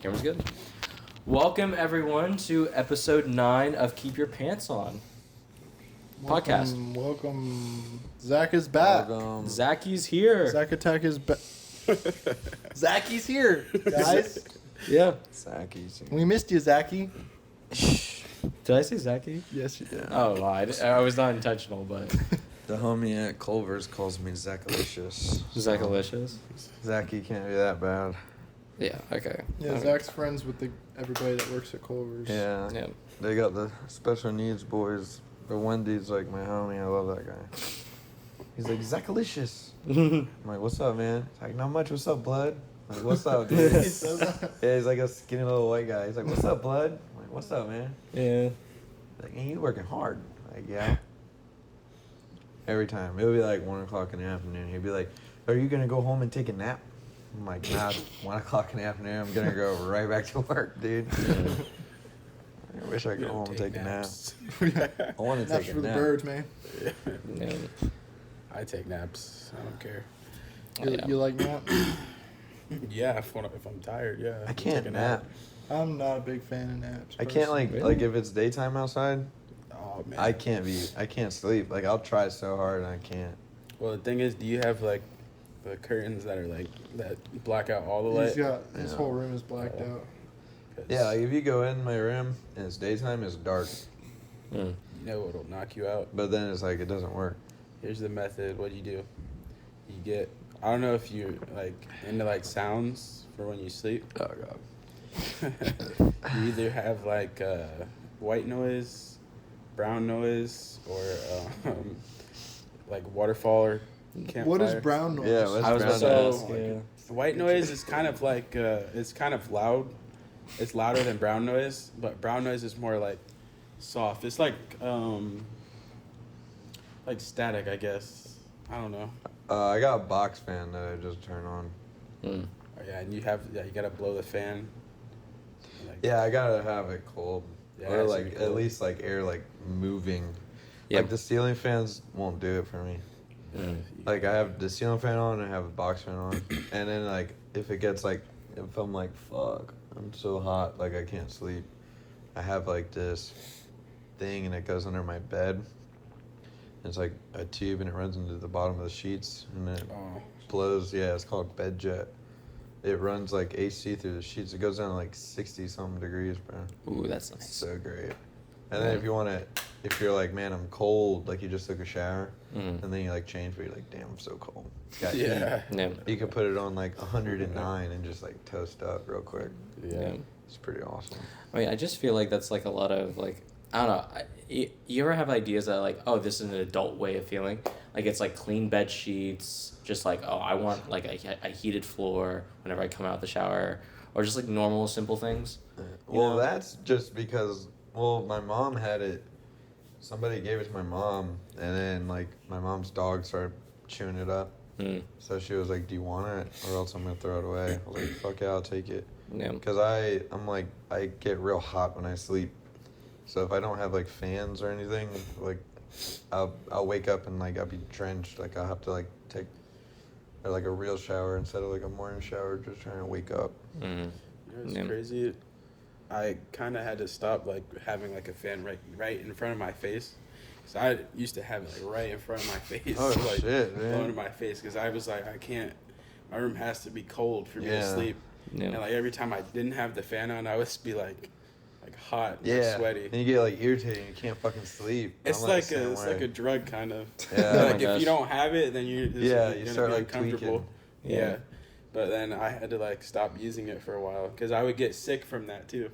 Camera's good. Welcome, everyone, to episode 9 of Keep Your Pants On podcast. Welcome. Zach is back. Zacky's here. Zach Attack is back. Zacky's here, guys. Yeah. Zacky's here. We missed you, Zacky. Did I say Zacky? Yes, you did. Oh, I was not intentional, but... The homie at Culver's calls me Zackalicious. Zackalicious? Zacky can't be that bad. Yeah, okay. Yeah, Zach's friends with everybody that works at Culver's. Yeah. They got the special needs boys. The Wendy's like my homie. I love that guy. He's like, Zackalicious. I'm like, what's up, man? He's like, not much. What's up, blood? I'm like, what's up, dude? Yeah, he's like a skinny little white guy. He's like, what's up, blood? I'm like, what's up, man? Yeah. Like, hey, you working hard. I'm like, yeah. Every time. It would be like 1 o'clock in the afternoon. He'd be like, are you going to go home and take a nap? I'm like, nah, it's 1 o'clock in the afternoon. I'm going to go right back to work, dude. I wish I could go home and take a nap. I want to take a nap. Naps for the birds, man. Yeah. I take naps. I don't care. You like naps? Yeah, if I'm tired, yeah. I can't take a nap. I'm not a big fan of naps. I can't Really? like if it's daytime outside, Oh man. I can't sleep. Like I'll try so hard and I can't. Well, the thing is, do you have like the curtains that are like that black out all the light? He's got his Yeah. whole room is blacked out. 'Cause Yeah, like if you go in my room and it's daytime, it's dark. Mm. you know it'll knock you out. But then it's like it doesn't work. Here's the method. What do? You get. I don't know if you're like into like sounds for when you sleep. Oh god. You either have like white noise, brown noise, or like waterfall or campfire. What is brown noise? Yeah, what's I was about brown to So, ask, yeah. White noise is kind of like it's kind of loud. It's louder than brown noise, but brown noise is more like soft. It's like static, I guess. I don't know. I got a box fan that I just turn on. Mm. Oh, yeah, and you gotta blow the fan. Like, Yeah, I gotta have it cold. Yeah, Or it like should be at cold. least like air like moving. Yep. Like the ceiling fans won't do it for me. Mm. Like I have the ceiling fan on and I have a box fan on. And then like if it gets like if I'm like fuck, I'm so hot, like I can't sleep. I have like this thing and it goes under my bed. It's like a tube and it runs into the bottom of the sheets and it Oh, blows. Yeah, it's called bed jet. It runs like AC through the sheets. It goes down to like 60 something degrees, bro. Ooh, that's nice. It's so great. And then if you want to, if you're like, man, I'm cold, like you just took a shower, Mm. and then you like change, but you're like, damn, I'm so cold. It's got yeah. Yeah. heat. You can put it on like 109 and just like toast up real quick. Yeah. It's pretty awesome. I mean, I just feel like that's like a lot of like, I don't know. You ever have ideas that like, oh, this is an adult way of feeling? Like it's like clean bed sheets, just like, oh, I want like a heated floor whenever I come out of the shower, or just like normal simple things. Well, know? that's just because, well, my mom had it. Somebody gave it to my mom, and then like my mom's dog started chewing it up. Mm. So she was like, do you want it? Or else I'm going to throw it away. I was like, fuck yeah, I'll take it. Yeah. Because I'm like, I get real hot when I sleep. So if I don't have like fans or anything, like I'll wake up and like I'll be drenched. Like I'll have to like take like a real shower instead of like a morning shower, just trying to wake up. Mm. You know what's Yeah. crazy? I kind of had to stop like having like a fan right in front of my face. So I used to have it like right in front of my face. Oh, like, shit, man. blowing in my face because I was like, I can't. My room has to be cold for me to Yeah. sleep. Yeah. And like every time I didn't have the fan on, I would be like hot, and, Yeah. like, sweaty. And you get like irritated. You can't fucking sleep. It's I'm like the same it's way. like a drug kind of. Yeah. Oh Like my if gosh. you don't have it, then you're You gonna start be like uncomfortable. tweaking. Yeah. Yeah. But then I had to like stop using it for a while because I would get sick from that too.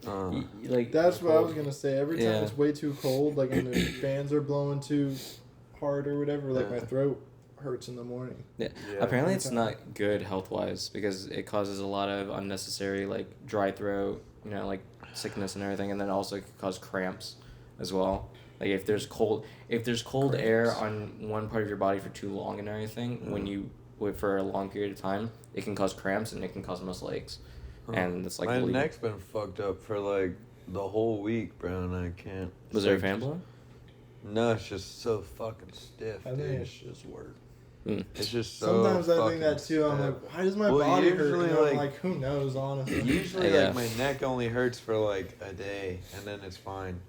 Like That's what I was gonna say. Every time Yeah. it's way too cold, like and the fans are blowing too hard or whatever, like my Yeah. throat hurts in the morning. Yeah. Yeah. Apparently, it's not good health wise because it causes a lot of unnecessary like dry throat, like sickness and everything, and then also it could cause cramps as well. Like if there's cold air on one part of your body for too long and everything, when you wait for a long period of time, it can cause cramps and it can cause muscle aches, and it's like my bleeding. neck's been fucked up for like the whole week, bro, and I can't. Was there a fan blowing? No, it's just so fucking stiff, I dude. think it's just work. It's just so Sometimes I think that fucking too. I'm stiff. like, why does my Well, body hurt? usually, And I'm like- like, who knows, honestly. Usually, Yeah. like, my neck only hurts for, like, a day, and then it's fine.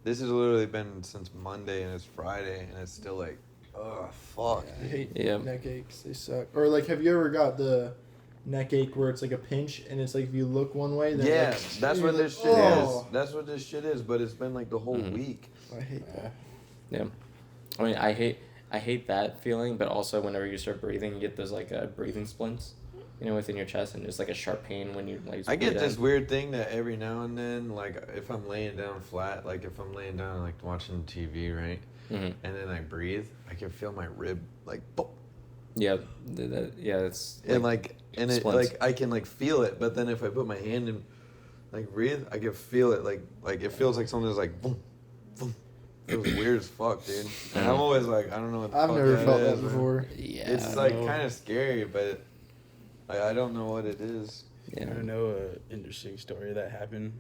This has literally been since Monday, and it's Friday, and it's still, like, oh, fuck. I hate Yeah. neck aches. They suck. Or like, have you ever got the neck ache where it's like a pinch and it's like if you look one way, then Yeah, like, that's you're what like, this shit oh. is. That's what this shit is, but it's been, like, the whole Mhm. week. I hate that. Yeah. I mean, I hate that feeling, but also whenever you start breathing, you get those like breathing splints, within your chest, and just like a sharp pain when you like. I get breathe this in. weird thing that every now and then, like, if I'm laying down flat, like, if I'm laying down, like, watching TV, right, Mhm. and then I breathe, I can feel my rib, like, boom. Yeah, yeah, it's And, like, and it, splints. like, I can, like, feel it, but then if I put my hand in, like, breathe, I can feel it, like, it feels like something's, like, boom, boom. It was weird as fuck, dude. And I'm always like, I don't know what the I've fuck never felt is, that man. before. yeah. It's, like, kind of scary, but I don't know what it is. yeah. I know an interesting story that happened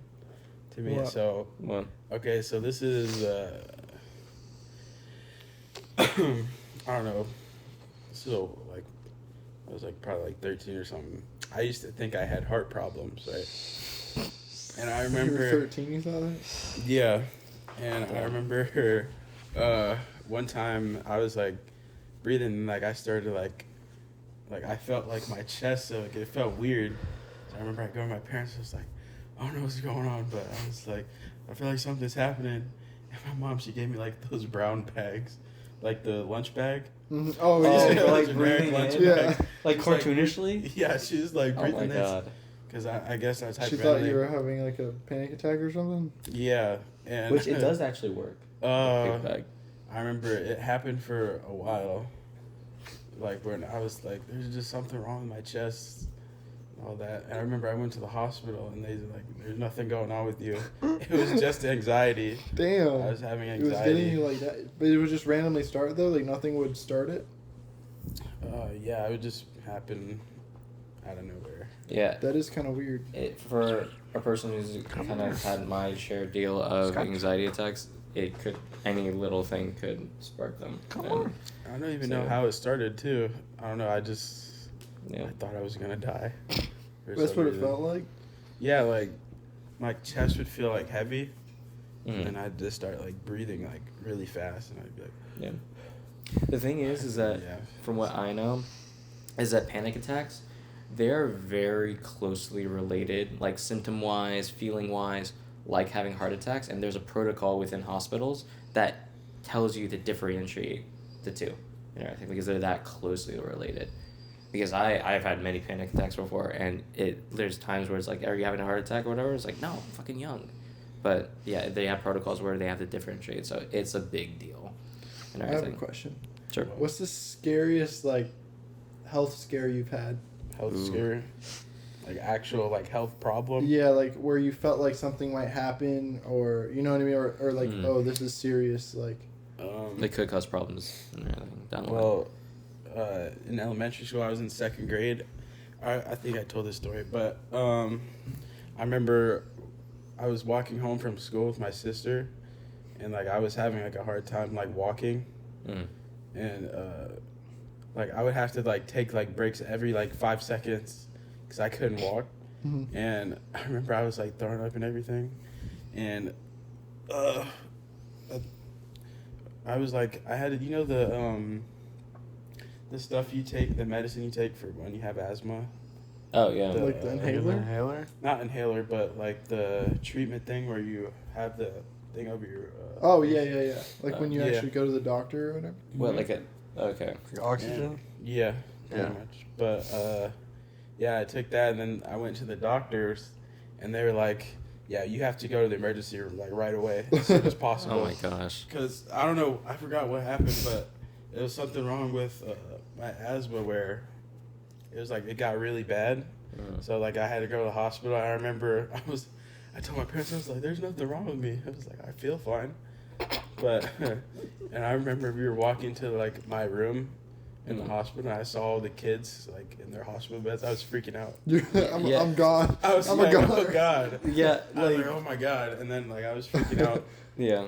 to me. What? So, Well, okay, so this is, I don't know. So, like, I was like probably like 13 or something. I used to think I had heart problems, right? And I You were remember, 13, you thought that? yeah, and I remember one time I was like breathing, and like I started like I felt like my chest, like it felt weird. So I remember I go to my parents, I was like, I don't know what's going on, but I was like, I feel like something's happening. And my mom, she gave me like those brown bags, like the lunch bag. Mm-hmm. Oh, Oh, yeah. for, like, Generic breathing lunch in? Yeah. bag. like It's like- cartoonishly. Yeah, she was like Oh breathing my this. god. Because I guess I was She hyperventilating. thought you were having like a panic attack or something? Yeah, and Which it does actually work. Big bag. I remember it happened for a while. Like when I was like, there's just something wrong with my chest, and all that. And I remember I went to the hospital and they were like, there's nothing going on with you. It was just anxiety. Damn. I was having It was getting anxiety. you like that. But it would just randomly start though? Like nothing would start it? Yeah, it would just happen out of nowhere. Yeah. That is kind of weird. For a person who's kind of had my share deal of Scotch. anxiety attacks, any little thing could spark them. And, I don't even So- know how it started too. I don't know. I yeah. thought I was gonna die. for That's some what it reason. felt like? Yeah, like my chest would feel like heavy, Mhm. and I'd just start like breathing like really fast, and I'd be like, Yeah. The thing is that yeah. from what I know, is that panic attacks, they're very closely related, like symptom wise, feeling wise, like having heart attacks, and there's a protocol within hospitals that tells you to differentiate the two and everything because they're that closely related. Because I've had many panic attacks before, and there's times where it's like, are you having a heart attack or whatever? It's like, no, I'm fucking young. But yeah, they have protocols where they have to differentiate, so it's a big deal and I have a everything. question. Sure. What's the scariest like health scare you've had? Health Ooh. scare, like actual like health problem. Yeah, like where you felt like something might happen, or you know what I mean, or like, Mm. oh, this is serious. Like, They could cause problems and everything down the line. Well, in elementary school, I was in second grade. I think I told this story, but I remember I was walking home from school with my sister, and like I was having like a hard time like walking, Mm. and like I would have to like take like breaks every like 5 seconds because I couldn't walk. mhm. And I remember I was like throwing up and everything, and I was like, I had the stuff you take, the medicine you take for when you have asthma. Oh yeah. The- Like the inhaler? Inhaler? Not inhaler, but like the treatment thing where you have the thing over your. Oh yeah, yeah, yeah. Like when you Yeah. actually go to the doctor or whatever. What like a okay. Like oxygen? Yeah, pretty Yeah. much. But yeah, I took that and then I went to the doctors, and they were like, "Yeah, you have to go to the emergency room like right away as soon as possible." Oh my gosh. Because I don't know, I forgot what happened, but there was something wrong with my asthma where it was like it got really bad. Mm. So like I had to go to the hospital. I remember I told my parents, I was like, "There's nothing wrong with me." I was like, "I feel fine," but and I remember we were walking to like my room in the hospital, and I saw all the kids like in their hospital beds. I was freaking out. Yeah. I'm gone. I was I'm like, a "Oh goner. god." Yeah, I was like like, "Oh my god," and then like I was freaking out. yeah.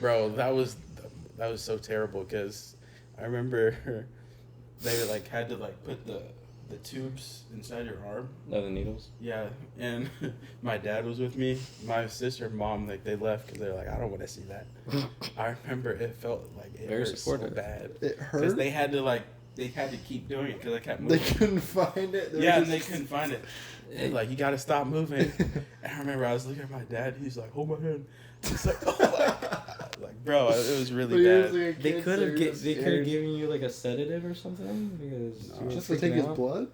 Bro, that was so terrible because I remember they like had to like put the tubes inside your arm. No, the needles. Yeah, and my dad was with me. My sister and mom, like, they left because they're like, I don't want to see that. I remember it felt like it Very hurt supportive. It so bad. Because hurt. they had to keep doing it because I kept They moving. couldn't find it. Yeah, and they couldn't find it. They're like, you got to stop moving. And I remember I was looking at my dad. He's like, hold my hand. It's like, oh my God. Like, bro, it was really bad. They could have given you like a sedative or something because No. you were just to take his freaking out. blood.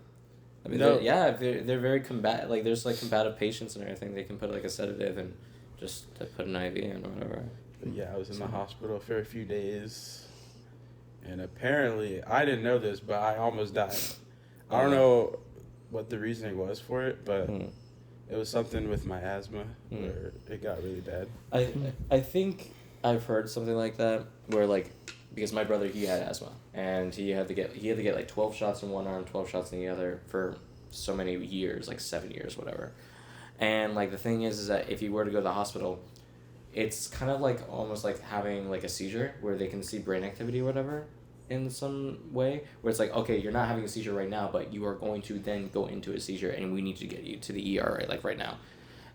I mean, No. they're very combat. Like, there's like combative patients and everything. They can put like a sedative and just to put an IV in or whatever. But yeah, I was in the hospital for a few days. And apparently, I didn't know this, but I almost died. I don't know what the reasoning was for it, but it was something with my asthma where it got really bad. I think I've heard something like that where like because my brother he had asthma and he had to get like 12 shots in one arm, 12 shots in the other for so many years, like 7 years, whatever. And like the thing is that if you were to go to the hospital, it's kind of like almost like having like a seizure where they can see brain activity or whatever in some way where it's like, okay, you're not having a seizure right now, but you are going to then go into a seizure and we need to get you to the ER right now.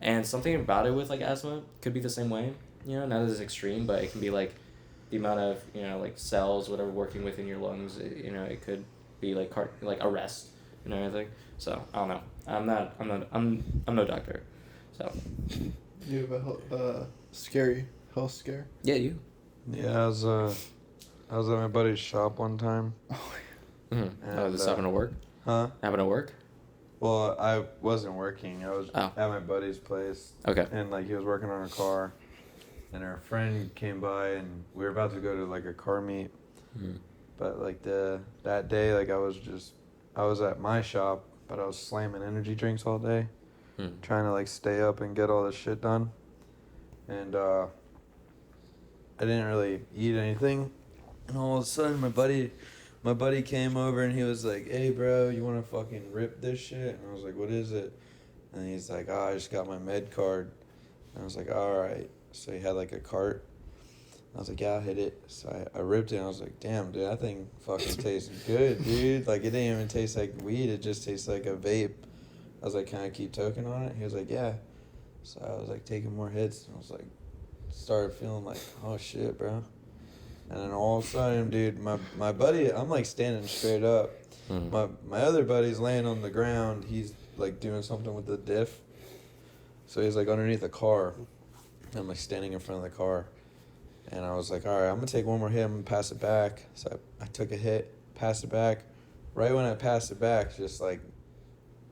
And something about it with like asthma could be the same way, you know, not as extreme, but it can be like the amount of, you know, like cells, whatever working within your lungs, you know, it could be like like arrest and everything. So I don't know. I'm no doctor. So You have a scary health scare. yeah, you. Yeah, I was at my buddy's shop one time. Mm-hmm. Oh, this happened to work? Huh? Happened to work? Well, I wasn't working. I was Oh. at my buddy's place. Okay. And like he was working on a car, and our friend came by, and we were about to go to like a car meet. But like that day, like I was at my shop, but I was slamming energy drinks all day, trying to like stay up and get all this shit done. And I didn't really eat anything. And all of a sudden, my buddy came over and he was like, "Hey, bro, you want to fucking rip this shit?" And I was like, "What is it?" And he's like, "Oh, I just got my med card." And I was like, "All right." So he had like a cart. I was like, "Yeah, I'll hit it." So I ripped it and I was like, "Damn, dude, that thing fucking tastes good, dude. Like, it didn't even taste like weed. It just tastes like a vape." I was like, "Can I keep toking on it?" He was like, "Yeah." So I was like taking more hits and I was like, started feeling like, oh shit, bro. And then all of a sudden, dude, my buddy, I'm like standing straight up. My other buddy's laying on the ground. He's like doing something with the diff. So he's like underneath the car. I'm like standing in front of the car. And I was like, all right, I'm going to take one more hit. I'm going to pass it back. So I took a hit, passed it back. Right when I passed it back, just like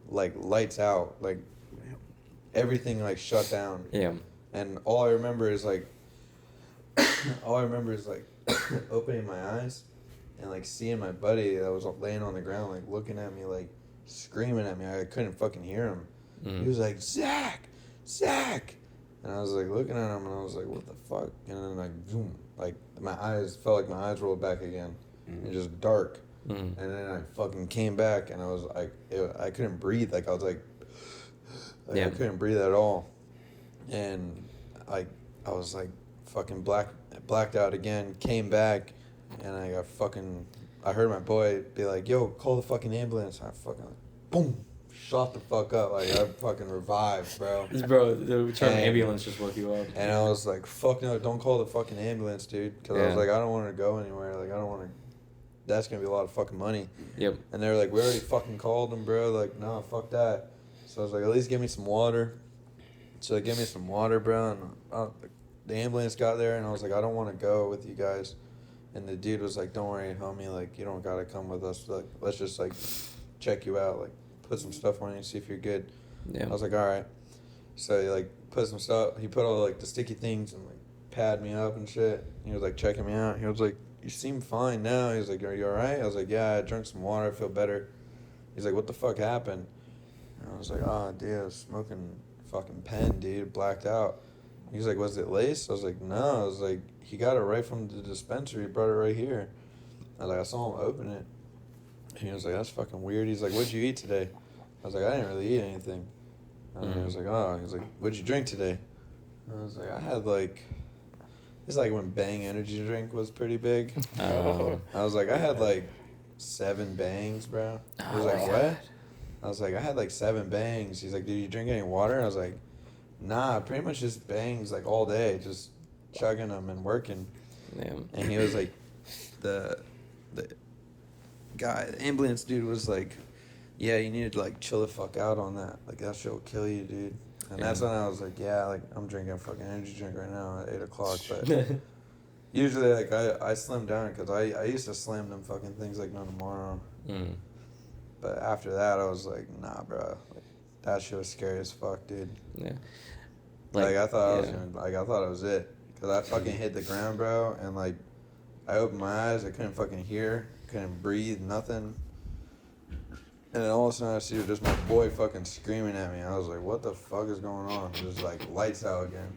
lights out. Like everything like shut down. Yeah. And all I remember is like opening my eyes and like seeing my buddy that was laying on the ground, like looking at me, like screaming at me. I couldn't fucking hear him. He was like, Zach. And I was like looking at him and I was like, what the fuck? And then like, zoom, like my eyes felt like my eyes rolled back again. And just dark. And then I fucking came back and I was like, I couldn't breathe. Like I was like I couldn't breathe at all. And I was like fucking blacked out again, came back, and I heard my boy be like, yo, call the fucking ambulance. And I fucking like, boom, shot the fuck up. Like I fucking revived, bro. Bro, the term ambulance just woke you up. And I was like, fuck no, don't call the fucking ambulance, dude. Because I was like, I don't want to go anywhere. Like I don't want to, that's going to be a lot of fucking money. Yep. And they were like, we already fucking called them, bro. Like, no, fuck that. So I was like, at least give me some water. So they gave me some water, bro, and the ambulance got there, and I was like, I don't want to go with you guys. And the dude was like, don't worry, homie, like, you don't got to come with us. Like, let's just, like, check you out, like, put some stuff on you and see if you're good. Yeah. I was like, all right. So he, like, put some stuff, he put all, like, the sticky things and, like, pad me up and shit. He was, like, checking me out. He was like, you seem fine now. He was like, are you all right? I was like, yeah, I drank some water, I feel better. He's like, what the fuck happened? And I was like, oh, dude, I was smoking fucking pen, dude, blacked out. He was like, was it lace? I was like, no. I was like, he got it right from the dispensary. He brought it right here. I was like, I saw him open it. He was like, that's fucking weird. He's like, what'd you eat today? I was like, I didn't really eat anything. And he was like, oh. He was like, what'd you drink today? I was like, I had like, it's like when Bang energy drink was pretty big. I was like, I had like 7 bangs, bro. I was Oh, like, God. what? I was like, I had like 7 bangs. He's like, did you drink any water? I was like, nah, pretty much just bangs like all day, just chugging them and working. Yeah. And he was like, the guy, the ambulance dude was like, yeah, you need to like chill the fuck out on that. Like that shit will kill you, dude. And that's when I was like, yeah, like I'm drinking a fucking energy drink right now at 8 o'clock. But usually, like I slim down because I used to slam them fucking things like no tomorrow. Mm. But after that, I was like, nah, bro. Like, that shit was scary as fuck, dude. Yeah. Like I thought I was gonna, like I thought it was it, cause I fucking hit the ground, bro, and like I opened my eyes, I couldn't fucking hear, couldn't breathe, nothing. And then all of a sudden I see just my boy fucking screaming at me. I was like, what the fuck is going on? Just like lights out again.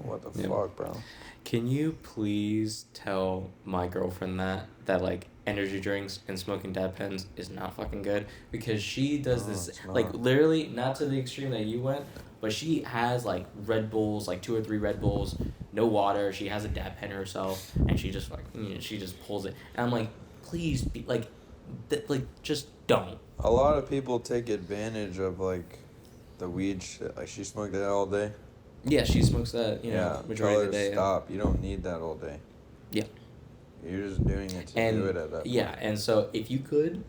What the fuck, bro? Can you please tell my girlfriend that like energy drinks and smoking dab pens is not fucking good? Because she does No, this it's not. like literally not to the extreme that you went, but she has like Red Bulls, like 2 or 3 Red Bulls, no water. She has a dab pen herself, and she just like she just pulls it. And I'm like, please be like, like just don't. A lot of people take advantage of like the weed shit. Like she smoked that all day. Yeah, she smokes that majority tell her of the day. to stop. You don't need that all day. Yeah. You're just doing it to do it at that point. Yeah, and so if you could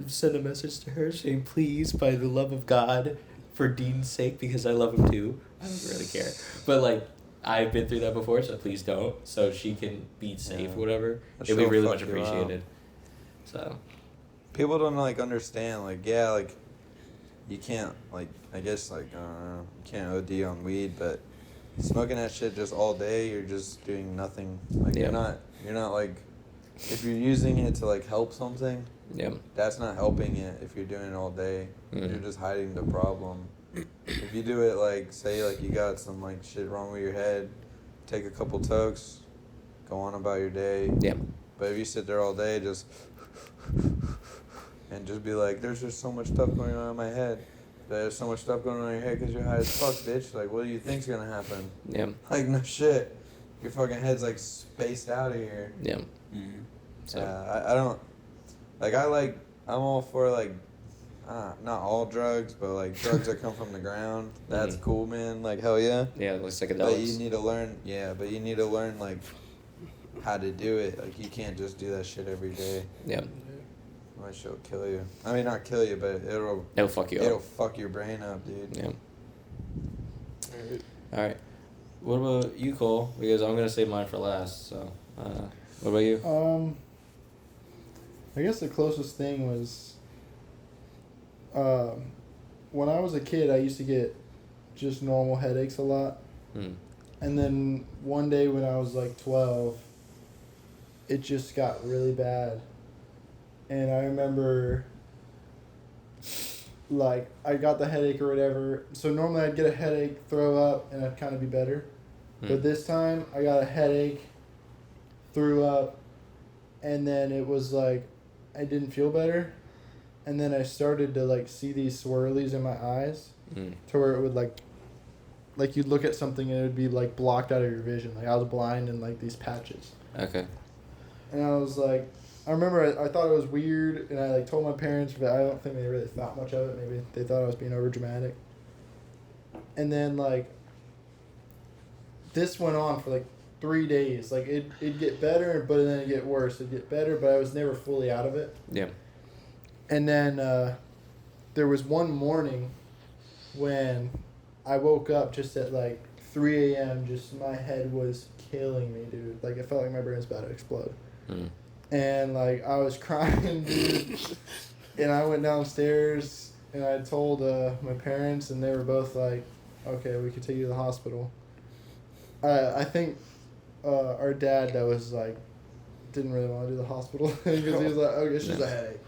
send a message to her saying, please, by the love of God, for Deen's sake, because I love him too. I don't really care. But, like, I've been through that before, so please don't. So she can be safe or whatever. It'd be She'll really fuck much you up. appreciated. So. People don't, like, understand. Like, yeah, like, you can't, like, I guess, like, you can't OD on weed, but smoking that shit just all day, you're just doing nothing. Like, you're not, like, if you're using it to, like, help something, that's not helping it if you're doing it all day. You're just hiding the problem. If you do it, like, say, like, you got some, like, shit wrong with your head, take a couple tokes, go on about your day. Yeah. But if you sit there all day, just and just be like, there's just so much stuff going on in my head. There's so much stuff going on in your head because you're high as fuck, bitch. Like, what do you think's gonna happen? Yeah. Like, no shit. Your fucking head's, like, spaced out of here. Yeah. Mm-hmm. So. Yeah, I don't... Like, I'm all for, like, not all drugs, but, like, drugs that come from the ground. That's cool, man. Like, hell yeah. Yeah, like psychedelics. But you need to learn, like, how to do it. Like, you can't just do that shit every day. Yeah. That shit will kill you. I mean, not kill you, but it'll fuck you It'll up. fuck your brain up, dude. Yeah. Alright. What about you, Cole? Because I'm going to save mine for last, so... what about you? I guess the closest thing was when I was a kid, I used to get just normal headaches a lot. And then one day when I was like 12, it just got really bad. And I remember, like, I got the headache or whatever. So normally I'd get a headache, throw up, and I'd kind of be better. But this time I got a headache, threw up, and then it was like I didn't feel better. And then I started to, like, see these swirlies in my eyes to where it would, like you'd look at something and it would be, like, blocked out of your vision. Like, I was blind in, like, these patches. Okay. And I was like, I remember I thought it was weird, and I, like, told my parents, but I don't think they really thought much of it. Maybe they thought I was being over dramatic. And then, like, this went on for, like, 3 days. Like, it'd get better, but then it'd get worse. It'd get better, but I was never fully out of it. Yeah. And then there was one morning when I woke up just at, like, 3 a.m. Just my head was killing me, dude. Like, it felt like my brain was about to explode. And, like, I was crying, dude. And I went downstairs, and I told my parents, and they were both like, okay, we could take you to the hospital. I think our dad, that was, like, didn't really want to do the hospital because he was like, okay, it's just a headache.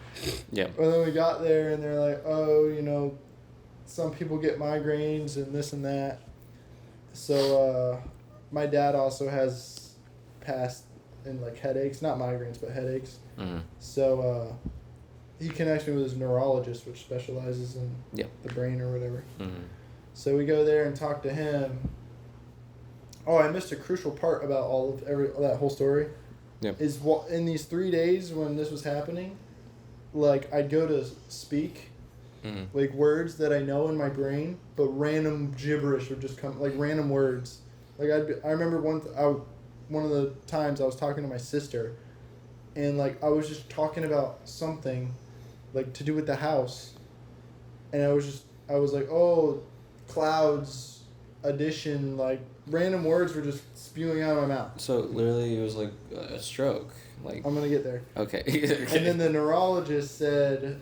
Yeah. And then we got there, and they're like, oh, some people get migraines and this and that. So my dad also has passed in, like, headaches, not migraines, but headaches. So he connects me with his neurologist, which specializes in the brain or whatever. So we go there and talk to him. Oh, I missed a crucial part about that whole story. Yep. Is in these 3 days when this was happening, like I'd go to speak, like words that I know in my brain, but random gibberish would just come, like random words. Like I remember one of the times I was talking to my sister, and like I was just talking about something, like to do with the house, and I was like, oh, clouds, addition, like random words were just spewing out of my mouth. So literally, it was like a stroke. Like I'm gonna get there. okay. And then the neurologist said,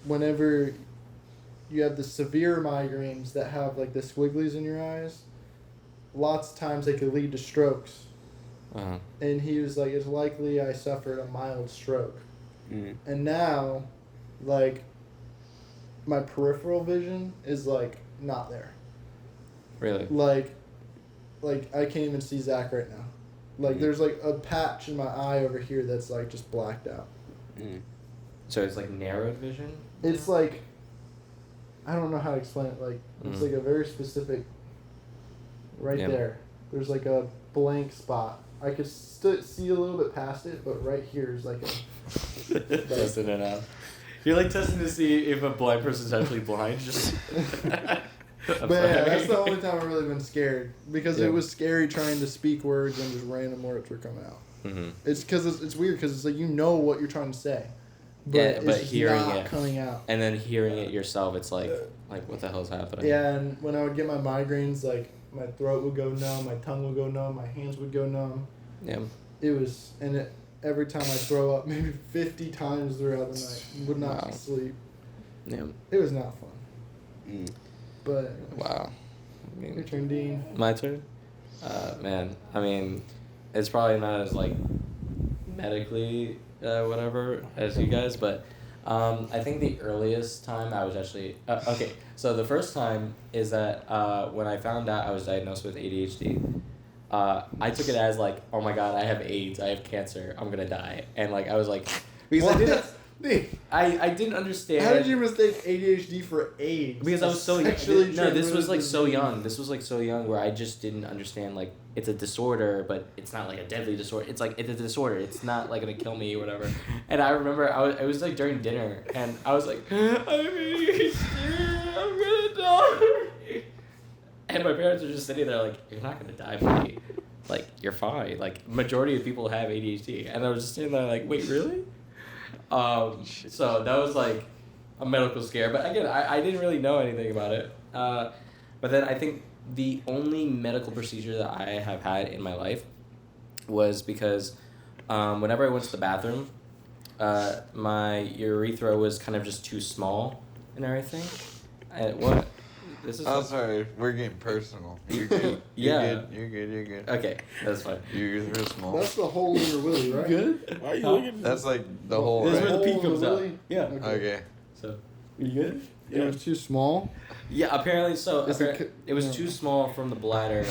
whenever you have the severe migraines that have like the squigglies in your eyes, lots of times they could lead to strokes. Uh-huh. And he was like, it's likely I suffered a mild stroke. And now, like, my peripheral vision is like not there. Really? Like I can't even see Zach right now. Like there's like a patch in my eye over here that's like just blacked out. So it's like narrowed vision? It's like, I don't know how to explain it. Like it's like a very specific. Right there, there's like a blank spot. I could see a little bit past it, but right here is like a. Testing it out. You're like testing to see if a blind person's actually blind. Just. But yeah, that's the only time I've really been scared because it was scary trying to speak words and just random words were coming out. It's because it's weird because it's like you know what you're trying to say, but it's but just hearing not it coming out. and then hearing it yourself, it's like what the hell's happening? Yeah, and when I would get my migraines, like my throat would go numb, my tongue would go numb, my hands would go numb. Yeah. It was, and every time I throw up, maybe 50 times throughout the night, would not sleep. Yeah. It was not fun. But wow. I mean, your turn, Dean. My turn? Man, I mean, it's probably not as like medically whatever as you guys, but I think the earliest time I was actually okay. So the first time is that when I found out I was diagnosed with ADHD, I took it as like, oh my god, I have AIDS, I have cancer, I'm gonna die, and like I was like, because I didn't understand. How did you mistake ADHD for AIDS? Because I was so young. No, this was like so young. This was like so young where I just didn't understand like it's a disorder, but it's not like a deadly disorder. It's like it's a disorder. It's not like gonna kill me or whatever. And I remember it was like during dinner, and I was like, I'm gonna die. And my parents are just sitting there like, you're not gonna die, buddy. Like you're fine. Like majority of people have ADHD, and I was just sitting there like, wait, really? So that was like a medical scare, but again, I didn't really know anything about it. But then I think the only medical procedure that I have had in my life was because whenever I went to the bathroom, my urethra was kind of just too small and everything. What? This is. Oh, sorry. We're getting personal. You're good. Yeah. You're good. Okay, that's fine. You're real small. That's the hole in your willy, right? Good? Why are you looking? That's like the whole. This is Right? where the pee Hole in comes the out. willy? Yeah. Okay. So, you good? It was too small. Yeah, apparently so. Is it It was no. too small from the bladder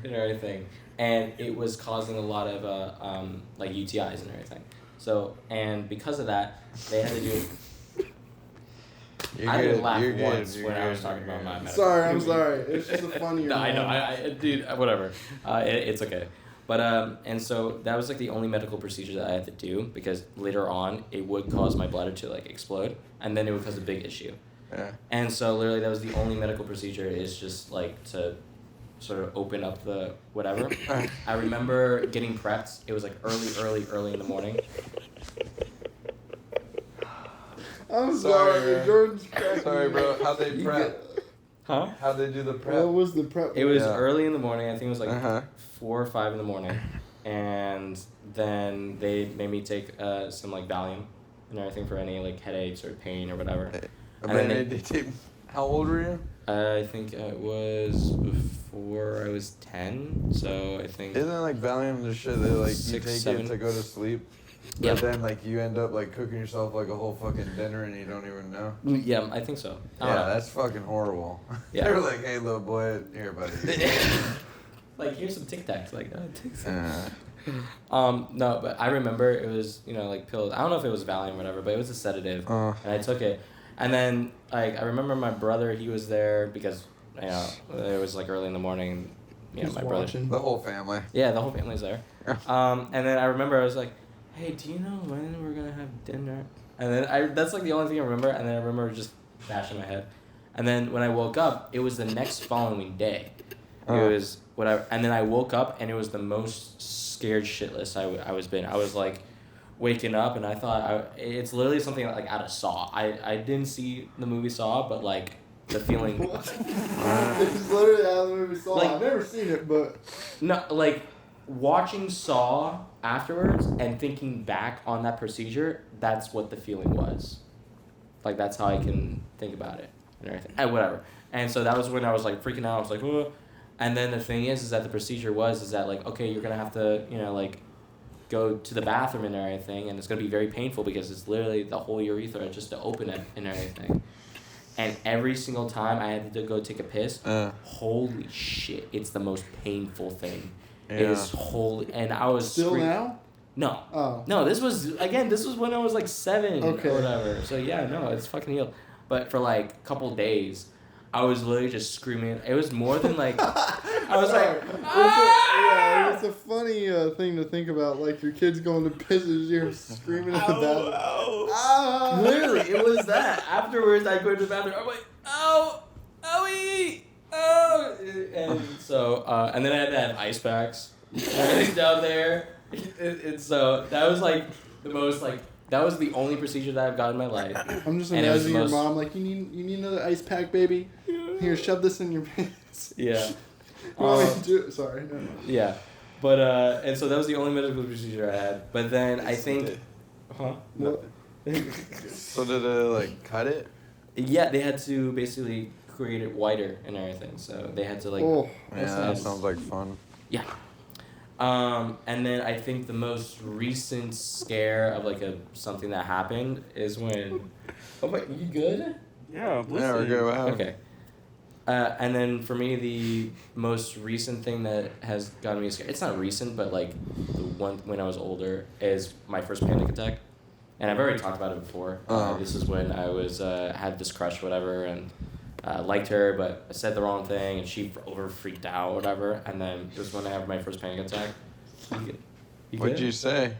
and everything, and it was causing a lot of like UTIs and everything. So, and because of that, they had to do. I didn't laugh once when I was talking about my medical. Sorry, I'm sorry. It's just a funny. No, I know. I dude, whatever. It's okay. But and so that was like the only medical procedure that I had to do because later on it would cause my bladder to like explode, and then it would cause a big issue. Yeah. And so literally that was the only medical procedure is just like to sort of open up the whatever. I remember getting prepped. It was like early in the morning. I'm Sorry, sorry. bro. Jordan's cracking Sorry, me bro. up. How'd they prep? Huh? How'd they do the prep? What was the prep? It was Yeah. early in the morning. I think it was like Uh-huh. 4 or 5 in the morning, and then they made me take some like Valium and everything for any like headaches or pain or whatever. But then they take. How old were you? I think it was before I was 10, so I think. Isn't it like Valium the shit that like you 6, take 7? it to go to sleep? But Yeah. then like you end up like cooking yourself like a whole fucking dinner and you don't even know. Yeah, I think so. I don't Yeah, know. that's fucking horrible. Yeah. They were like, hey little boy, here buddy. Like here's some Tic Tacs. Like Tic Tacs. Uh, No, but I remember it was like pills. I don't know if it was Valium or whatever, but it was a sedative, and I took it. And then like I remember my brother, he was there because it was like early in the morning. He's My brother. watching. the whole family. Yeah, the whole family's there. And then I remember I was like, hey, do you know when we're gonna have dinner? And then that's like the only thing I remember. And then I remember just bashing my head. And then when I woke up, it was the next following day. It was whatever. And then I woke up and it was the most scared shitless I was been. I was like waking up and I thought it's literally something like out of Saw. I didn't see the movie Saw, but like the feeling. It's literally out of the movie Saw. Like, I've never seen it, but no, like watching Saw afterwards and thinking back on that procedure, that's what the feeling was. Like that's how I can think about it and everything. And whatever. And so that was when I was like freaking out. I was like, whoa. And then the thing is that the procedure is that like, okay, you're gonna have to, like, go to the bathroom and everything, and it's gonna be very painful because it's literally the whole urethra just to open it and everything. And every single time I had to go take a piss, holy shit, it's the most painful thing. Yeah. It is holy, and I was still now. No. Oh. No, this was when I was like 7 Okay. or whatever. So yeah, no, it's fucking healed. But for like a couple days, I was literally just screaming. It was more than like I was like, It's a funny thing to think about. Like your kids going to pisses, you're screaming at the bathroom. Ah! literally, it was that. Afterwards, I go to the bathroom. I'm like, oh, owie, oh, and so and then I had to have ice packs and everything down there. So that was like the most like. That was the only procedure that I've got in my life. I'm just And it was imagining your the most- mom like, you need another ice pack, baby. Here, shove this in your pants. Yeah. You want me to do it? Sorry. Never mind. Yeah. But, and so that was the only medical procedure I had. But then I think... Huh? What? So did it like cut it? Yeah, they had to basically create it whiter and everything. So they had to like... Oh, Yeah, that's that nice. sounds like fun. Yeah. And then I think the most recent scare of like something that happened is when... Oh my... You good? Yeah, Yeah, we're good. What happened? Okay. And then for me, the most recent thing that has gotten me scared, it's not recent, but like the one when I was older, is my first panic attack. And I've already talked about it before. This is when I was had this crush, whatever, and liked her, but I said the wrong thing, and she over freaked out, whatever. And then it was when I had my first panic attack. You What'd good? you say?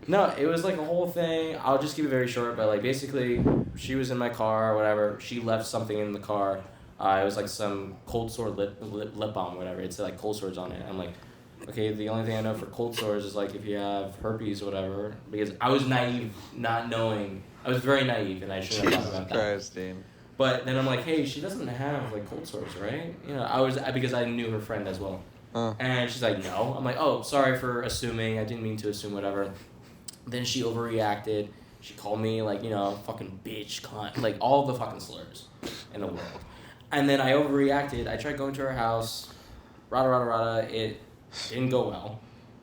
No, it was like a whole thing. I'll just keep it very short, but like basically, she was in my car or whatever. She left something in the car. It was like some cold sore lip balm, whatever. It's like cold sores on it. I'm like, okay, the only thing I know for cold sores is like if you have herpes or whatever. Because I was naive, not knowing. I was very naive, and I shouldn't have thought about that. Christ, Deen. But then I'm like, hey, she doesn't have like cold sores, right? Because I knew her friend as well. And she's like, no. I'm like, oh, sorry for assuming. I didn't mean to assume whatever. Then she overreacted. She called me like, fucking bitch, cunt, like all the fucking slurs in the world. And then I overreacted. I tried going to her house. Rada. It didn't go well.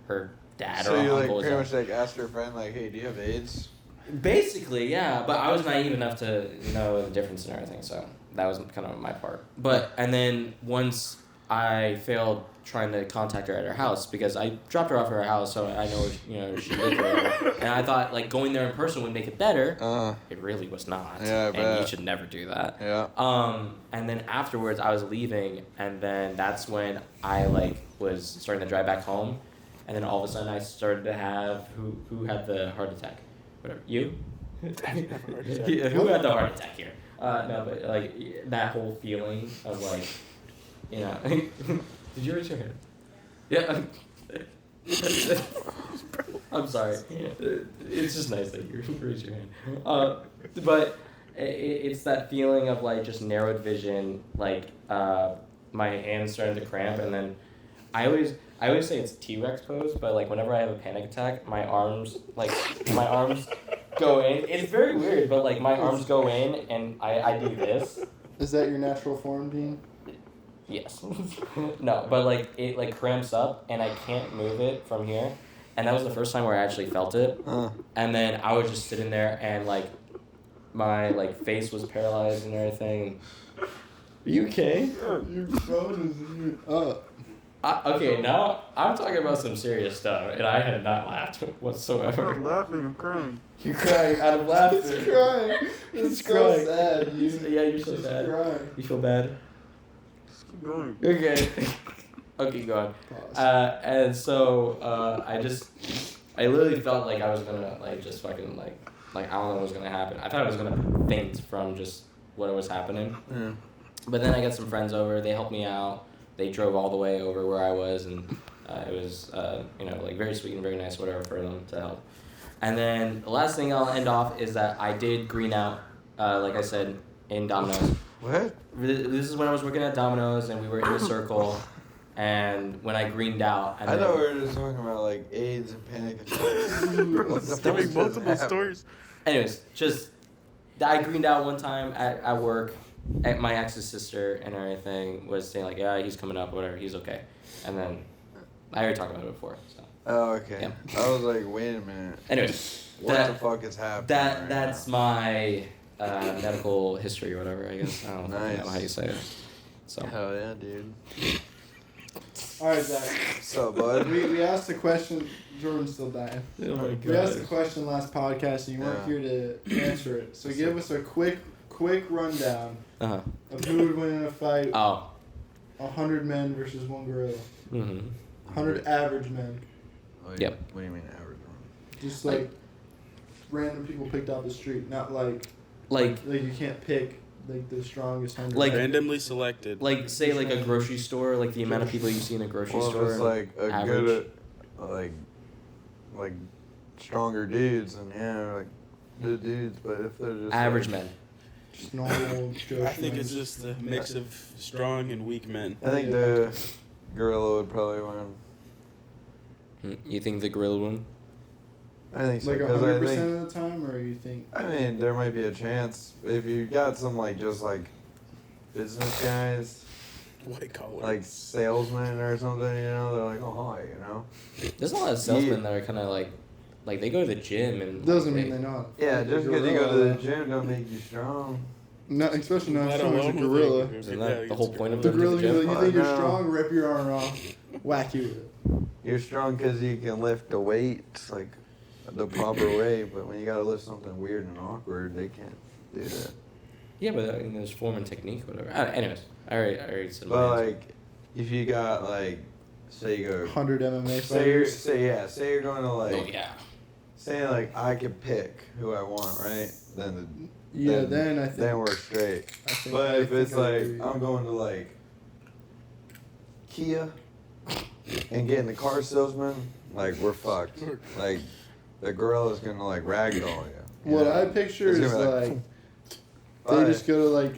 Her dad So or you like uncle was pretty there. much like asked your friend like, hey, do you have AIDS? Basically, yeah. But I was naive enough to know the difference and everything. So that was kind of my part. And then once I failed trying to contact her at her house because I dropped her off at her house, so I know she lived there. And I thought like going there in person would make it better. It really was not. Yeah, I and bet. you should never do that. Yeah. And then afterwards I was leaving, and then that's when I like was starting to drive back home, and then all of a sudden I started to have who had the heart attack? Whatever. You? Yeah, who had the heart attack here? No, but like that whole feeling of like, Did you raise your hand? Yeah. I'm sorry. It's just nice that you raise your hand. But it's that feeling of like just narrowed vision, like my hands starting to cramp, and then I always say it's T-Rex pose, but like whenever I have a panic attack, my arms go in. It's very weird, but like my arms go in and I do this. Is that your natural form, Dean? Yes. No, but like it like cramps up and I can't move it from here. And that was the first time where I actually felt it. And then I was just sitting there and like my like face was paralyzed and everything. Are you okay? Your phone is up. Okay, now I'm talking about some serious stuff, and I had not laughed whatsoever. I'm laughing, I'm crying. You're crying out of laughter. He's crying. It's so crying. sad. Yeah, you're so He's sad. crying. You feel bad? Just keep going. Okay. Okay, go on. Pause. And so I just I literally felt like I was gonna like just fucking like I don't know what was gonna happen. I thought I was gonna faint from just what was happening. Yeah. But then I got some friends over. They helped me out. They drove all the way over where I was, and it was like very sweet and very nice, whatever, for them to help. And then the last thing I'll end off is that I did green out, like I said, in Domino's. What? This is when I was working at Domino's, and we were in a circle. And when I greened out, and I then, thought we were just talking about like AIDS and panic attacks. Giving multiple stories. anyways, just I greened out one time at work. At my ex's sister and everything was saying like, yeah, he's coming up, whatever, he's okay. And then I already talked about it before. So Oh, okay. Yeah. I was like, wait a minute. anyways, What the fuck is happening? that's my medical history or whatever. I guess I don't Nice. know how you say it. So Hell yeah, dude. All right, Zach. What's up, bud? We asked the question. Jordan's still dying. oh my We asked the question last podcast, and you weren't Yeah. here to answer it. So give us a quick rundown Uh-huh. of who would win in a fight: Oh. 100 men versus one gorilla. Mm-hmm. 100 average men. Yep. What do you mean average one? Just like random people picked off the street, not like Like you can't pick like the strongest 100. Like- Randomly selected. like say like a grocery store, like the amount of people you see in a grocery Well, store. if it's like a average. good, like stronger dudes, and yeah, like good dudes. But if they're just average like, men. just normal Joe I think Schmo. it's just a mix of strong and weak men. I think the gorilla would probably win. You think the gorilla one? I think so. like 'cause I 100% think, of the time, or you think I mean, there might be a chance if you got some like just like business guys, White collar. like salesmen or something. You know, they're like, oh hi, you know. There's a lot of salesmen that are kind of like they go to the gym and doesn't they, mean they know. Yeah, just because you go to the gym don't make you strong. No, especially not as Let strong as a alone gorilla. Isn't that the whole point of The going to gorilla, the gym? you think you're No. strong, rip your arm off, whack you with it. You're strong because you can lift the weights like the proper way, but when you gotta lift something weird and awkward, they can't do that. Yeah, but I mean, there's form and technique, whatever. Anyways, I already said my But answer. like, if you got like, say you go, 100 MMA say you're fighters. say you're going to like, Oh yeah. say like I could pick who I want, right? Then Yeah, then I think. then we're straight. I think But I if think it's I like agree. I'm going to like Kia and getting the car salesman, like we're fucked. Like the gorilla's gonna like ragdoll you. you What know? I picture It's is gonna be like but- they just go to like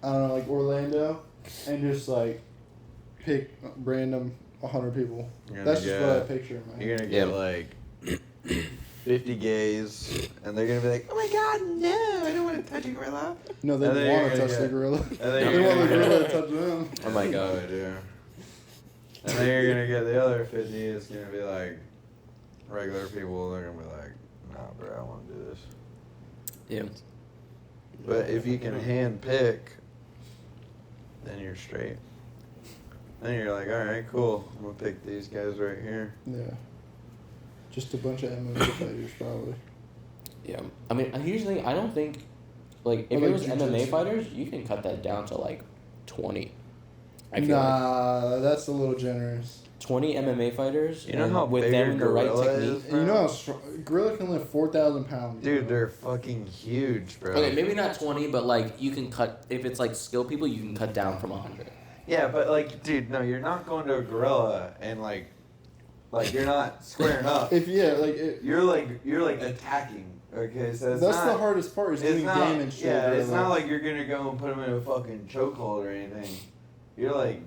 I don't know, like Orlando, and just like pick random 100 people. You're gonna That's just get- what I picture in my You're head. gonna get like 50 gays, and they're gonna be like, "Oh my god, no! I don't want to touch a gorilla." No, they And then want to you're touch gonna the gorilla. And then They you're want the gonna gorilla get, to touch them. Oh my god. Oh, dear. And then you're gonna get the other 50. It's gonna be like regular people. They're gonna be like, "Nah, bro, I want to do this." Yeah. But if you can hand pick, then you're straight. Then you're like, all right, cool. I'm gonna pick these guys right here. Yeah. Just a bunch of MMA fighters, probably. Yeah. I mean, here's the thing. I don't think, like, if Or it like was MMA jujitsu. fighters, you can cut that down to like 20. I feel like Nah, that's a little generous. 20 MMA fighters. You know and how with big them a in the right gorilla technique. is? And you know how strong, gorilla can lift 4,000 pounds. Dude, bro. they're fucking huge, bro. Okay, maybe not 20, but like you can cut if it's like skilled people, you can cut down from 100. Yeah, but like, dude, no, you're not going to a gorilla and like you're not squaring up. If You're like attacking. Okay, so it's that's not, the hardest part is it's doing not, damage. to Yeah, a it's gorilla. not like you're gonna go and put him in a fucking chokehold or anything. You're like,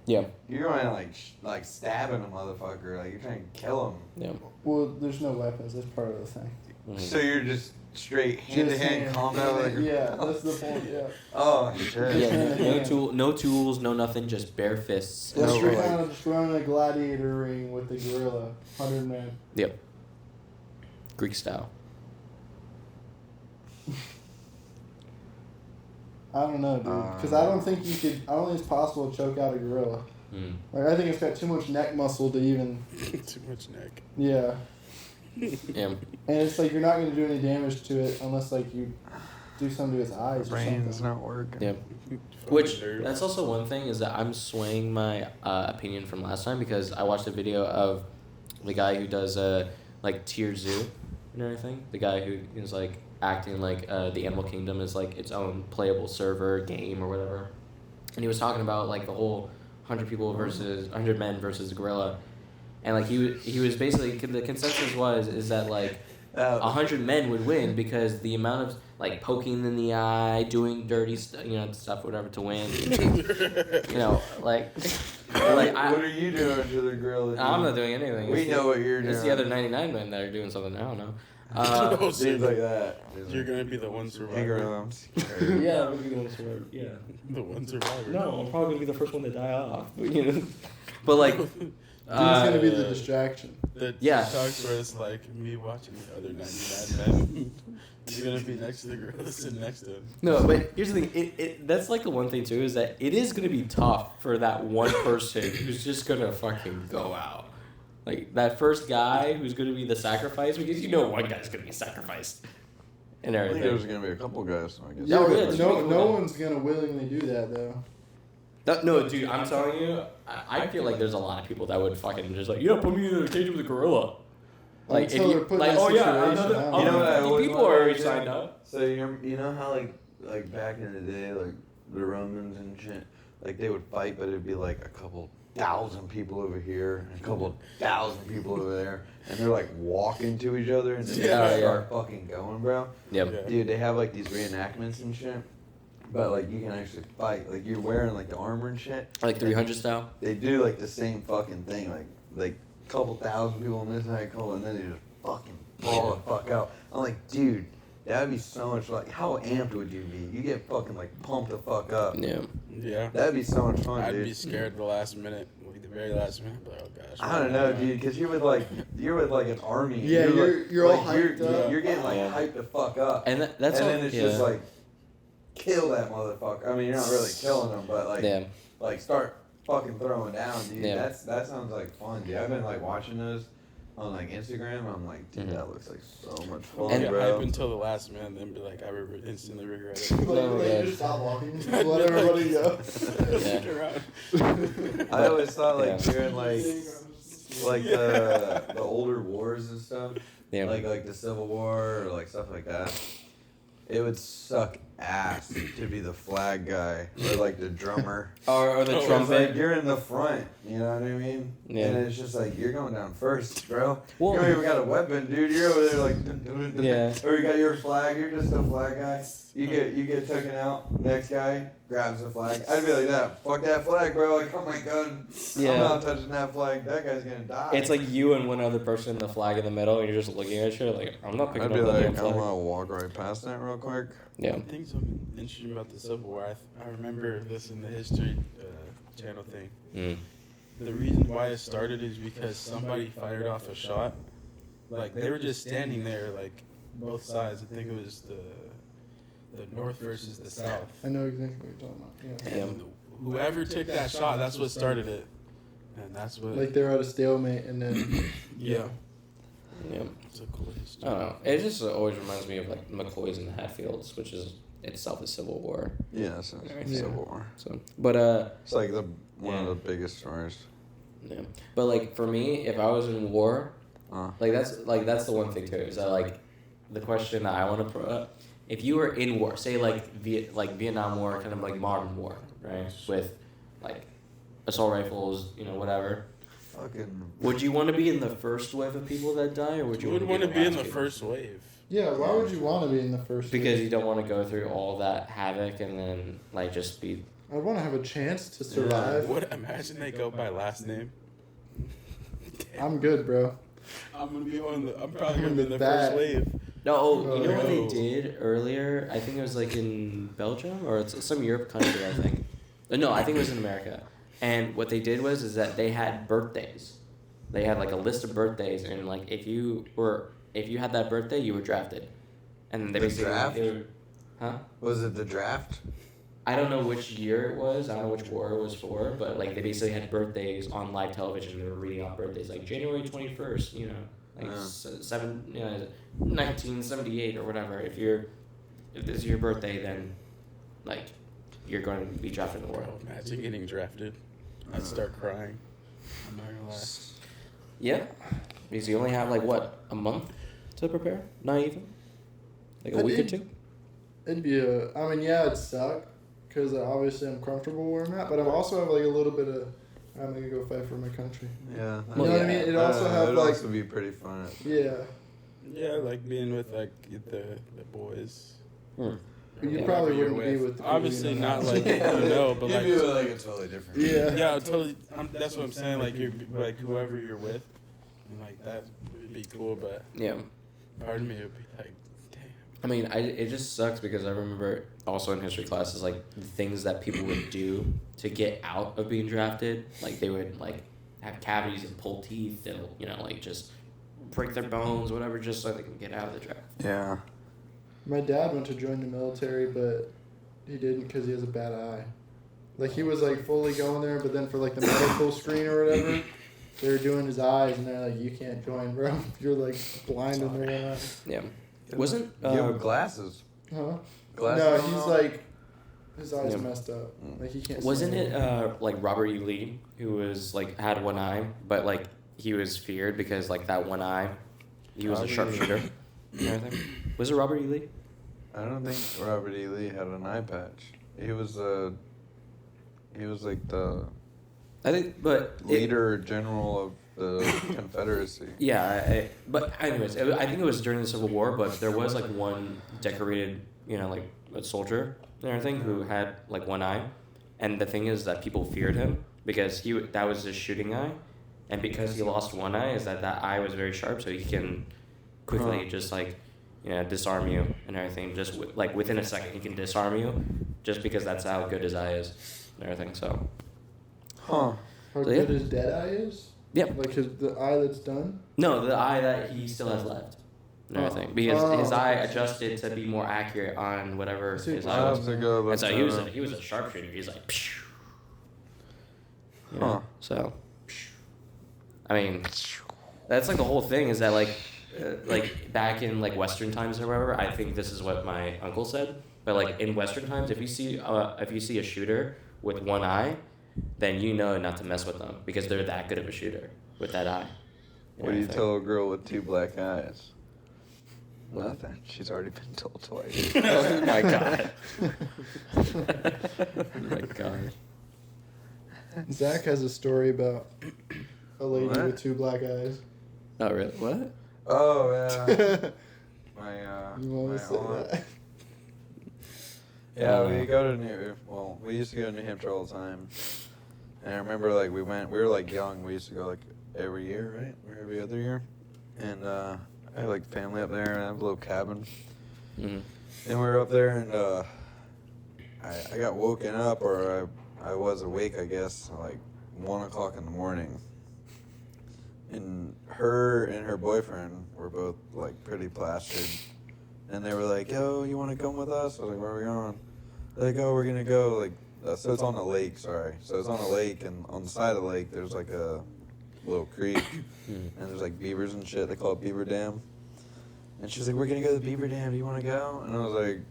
Yeah. you're going like stabbing a motherfucker. Like you're trying to kill him. Yeah. Well, there's no weapons. That's part of the thing. Mhm. So you're just straight hand to Just hand combat. Like, yeah, that's the point. Yeah. Oh shit. Yeah, no tools, no nothing, just bare fists. That's No, straight like- down just running a gladiator ring with the gorilla, 100 men. Yep. Greek style. I don't know, dude, because I don't think you could. I don't think it's possible to choke out a gorilla. Mm. Like I think it's got too much neck muscle to even. Too much neck. Yeah, Yeah. and it's like you're not going to do any damage to it unless like you do something to its eyes or Brain's something. not working. Yeah. Fucking Which nerd. that's also one thing is that I'm swaying my opinion from last time because I watched a video of the guy who does like Tier Zoo and everything. The guy who is like acting like the Animal Kingdom is like its own playable server game or whatever, and he was talking about like the whole 100 men versus a gorilla, and like he was basically the consensus is that like 100 men would win because the amount of like poking in the eye, doing dirty stuff, whatever to win. Like what are you doing to the gorilla? I'm not doing anything. We know what you're doing. It's the other 99 men that are doing something. I don't know. Things like that. You're gonna be the one survivor. Yeah, I'm gonna be the one survivor. Yeah, the one survivor. No, I'm probably gonna be the first one to die off. But like, He's gonna be the distraction. The Yeah. TikToks where it's like me watching the other 99 men. You're gonna be next to the gorilla sitting next to him. No, but here's the thing. That's like the one thing too is that it is gonna be tough for that one person who's just gonna fucking go out. Like that first guy who's gonna be the sacrifice because one guy's gonna be sacrificed. And I everything. think there's gonna be a couple guys. So I guess. Yeah, Oh, but yeah, no one's gonna willingly do that though. No, dude, I'm telling you, I feel like there's a lot of people that would fucking just like, put me in a cage with a gorilla. Like, Until they're put in that situation out. You know what I always people wanted are already to do? signed up. So you know how like back in the day, like the Romans and shit, like they would fight, but it'd be like a couple thousand people over here and a couple thousand people over there, and they're like walking to each other and then they start fucking going, bro. Yep. Yeah. Dude, they have like these reenactments and shit, but like you can actually fight. Like you're wearing like the armor and shit. Like 300 style. They do like the same fucking thing, like couple thousand people on this side, and then they just fucking brawl the fuck out. I'm like, dude, that'd be so much like, how amped would you be? You get fucking like pumped the fuck up. Yeah. Yeah. That'd be so much fun, I'd dude. be scared the last minute, like the very last minute. But oh gosh. I don't know, dude, because you're with like an army. Yeah, you're all hyped up. You're getting like hyped the fuck up, And that's all. then it's just like kill that motherfucker. I mean, you're not really killing them, but like like start fucking throwing down, dude. Yeah. That sounds like fun, dude. I've been like watching those on like Instagram. I'm like, dude, that looks like so much fun, I'll get bro. hype until the last minute, then be like, I instantly regret it. Like, just stop walking. Let everybody go. Stick around. I always thought like during like the older wars and stuff, like the Civil War or like stuff like that, it would suck ass to be the flag guy or like the drummer. Or the It's trumpet. like you're in the front, you know what I mean? Yeah. And it's just like you're going down first, bro. Well- You don't even got a weapon, dude. You're over there like Yeah. Or you got your flag, you're just a flag guy. You get taken out, next guy grabs the flag. I'd be like that. Fuck that flag, bro. Like, oh my god. Yeah. I'm not touching that flag. That guy's gonna die. It's like you and one other person, the flag in the middle, and you're just looking at each other like, I'm not picking I'd up be the like, damn I'm flag. gonna walk right past that real quick. Yeah. I think something interesting about the Civil War. I remember this in the History Channel thing. Mm. The reason why it started is because somebody fired off a shot. Like they were just standing there, like both sides. I think it was the North versus the South. I know exactly what you're talking about. Yeah. And whoever took that shot, that's what started it, and that's what. Like they're at a stalemate and then. Yeah. Yeah. It's a cool history. I don't know. It just always reminds me of like McCoy's and the Hatfields, which is itself a Civil War. Yeah, so Yeah. Civil War. So, but It's like one of the biggest stories. yeah. But like for me, if I was in war, that's the one thing too. Is that like the question that I want to put? If you were in war, say like Vietnam War, kind of like modern war, right? With like assault rifles, whatever. Fucking. Would you want to be in the first wave of people that die, or would you You would want to be in the last first wave. Yeah, why would you want to be in the first? Because wave? you don't want to go through all that havoc and then like just be. I'd want to have a chance to survive. What? Imagine they go by last name. I'm good, bro. I'm probably gonna be in the That- first wave. No, you know what they Oh. did earlier? I think it was like in Belgium or it's some Europe country. I think. No, I think it was in America. And what they did is that they had birthdays. They had like a list of birthdays, and like if you had that birthday, you were drafted. And they The basically draft? huh? Was it the draft? I don't know which year it was. I don't know which war it was for, but like they basically had birthdays on live television. They were reading out birthdays like January 21st. Like 1978 or whatever. If this is your birthday, then like you're going to be drafted in the world. Imagine getting drafted. I'd start crying. I'm not gonna lie. Yeah. Because you only have like what, a month to prepare? Not even. Like a week or two. It'd be I mean, yeah, it'd suck because obviously I'm comfortable where I'm at, but I'm also have like a little bit of. I'm gonna go fight for my country. Yeah. You know what I mean? It also have it'd like. also be pretty fun. Yeah. Yeah, like being with like the boys. You Whoever probably you're wouldn't be with the obviously people you know. not like no, but like You'd be like a totally different. Yeah. yeah, totally. That's what I'm saying. Like you're like whoever you're with, and like that would be cool. But Yeah. part of me would be like, damn. I mean, it just sucks because I remember also in history classes, like, the things that people would do to get out of being drafted. Like, they would, like, have cavities and pull teeth. They'll, you know, like, just break their bones, whatever, just so they can get out of the draft. Yeah. My dad went to join the military, but he didn't because he has a bad eye. Like, he was, like, fully going there, but then for, like, the medical screen or whatever, they were doing his eyes, and they're like, you can't join, bro. You're, like, blind in the one eye. Yeah. Wasn't... you have glasses. Huh? Glasses No, on he's, all? like, his eyes Yeah. messed up. Like, he can't see Wasn't it, anything. like, Robert E. Lee, who was, like, had one eye, but, like, he was feared because, like, that one eye, he was a sharpshooter and everything. Was it Robert E. Lee? I don't think Robert E. Lee had an eye patch. He was like the I think, but... leader general of the Confederacy. Yeah, but anyways, I think it was during the Civil War, but there was like one decorated, you know, like a soldier and everything who had like one eye, and the thing is that people feared him because that was his shooting eye, and because he lost one eye, is that eye was very sharp, so he can quickly just like, you know, disarm you and everything. Just like within a second, he can disarm you, just because that's how good his eye is and everything. So. Huh. How so, yeah. good his dead eye is? Yep. Like, the eye that's done? No, the eye that he still has left. And everything. Because his eye adjusted to be more accurate on whatever his eye was. And so he was a sharpshooter. He's like, psh. You know? So, I mean, that's like the whole thing is that like back in like Western times or whatever, I think this is what my uncle said. But like in Western times, if you see a shooter with one eye, then you know not to mess with them because they're that good of a shooter with that eye. What do you tell a girl with two black eyes? Nothing. She's already been told twice. Oh my god. Oh my god. Zach has a story about a lady What? with two black eyes. Oh really? What? Oh yeah. You want to say aunt. that? Yeah, we used to go to New Hampshire all the time. And I remember like we were like young, we used to go like every year, right? Or every other year. And I had like family up there and I have a little cabin. Mm-hmm. And we were up there and I got woken up, or I was awake, I guess, like 1 o'clock in the morning. And her and her boyfriend were both like pretty plastered. And they were like, yo, you want to come with us? I was like, where are we going? They're like, oh, we're going to go, like, so it's on the lake, sorry. So it's on a lake, and on the side of the lake, there's like a little creek, and there's like beavers and shit. They call it Beaver Dam. And she's like, we're going to go to the Beaver Dam. Do you want to go? And I was like,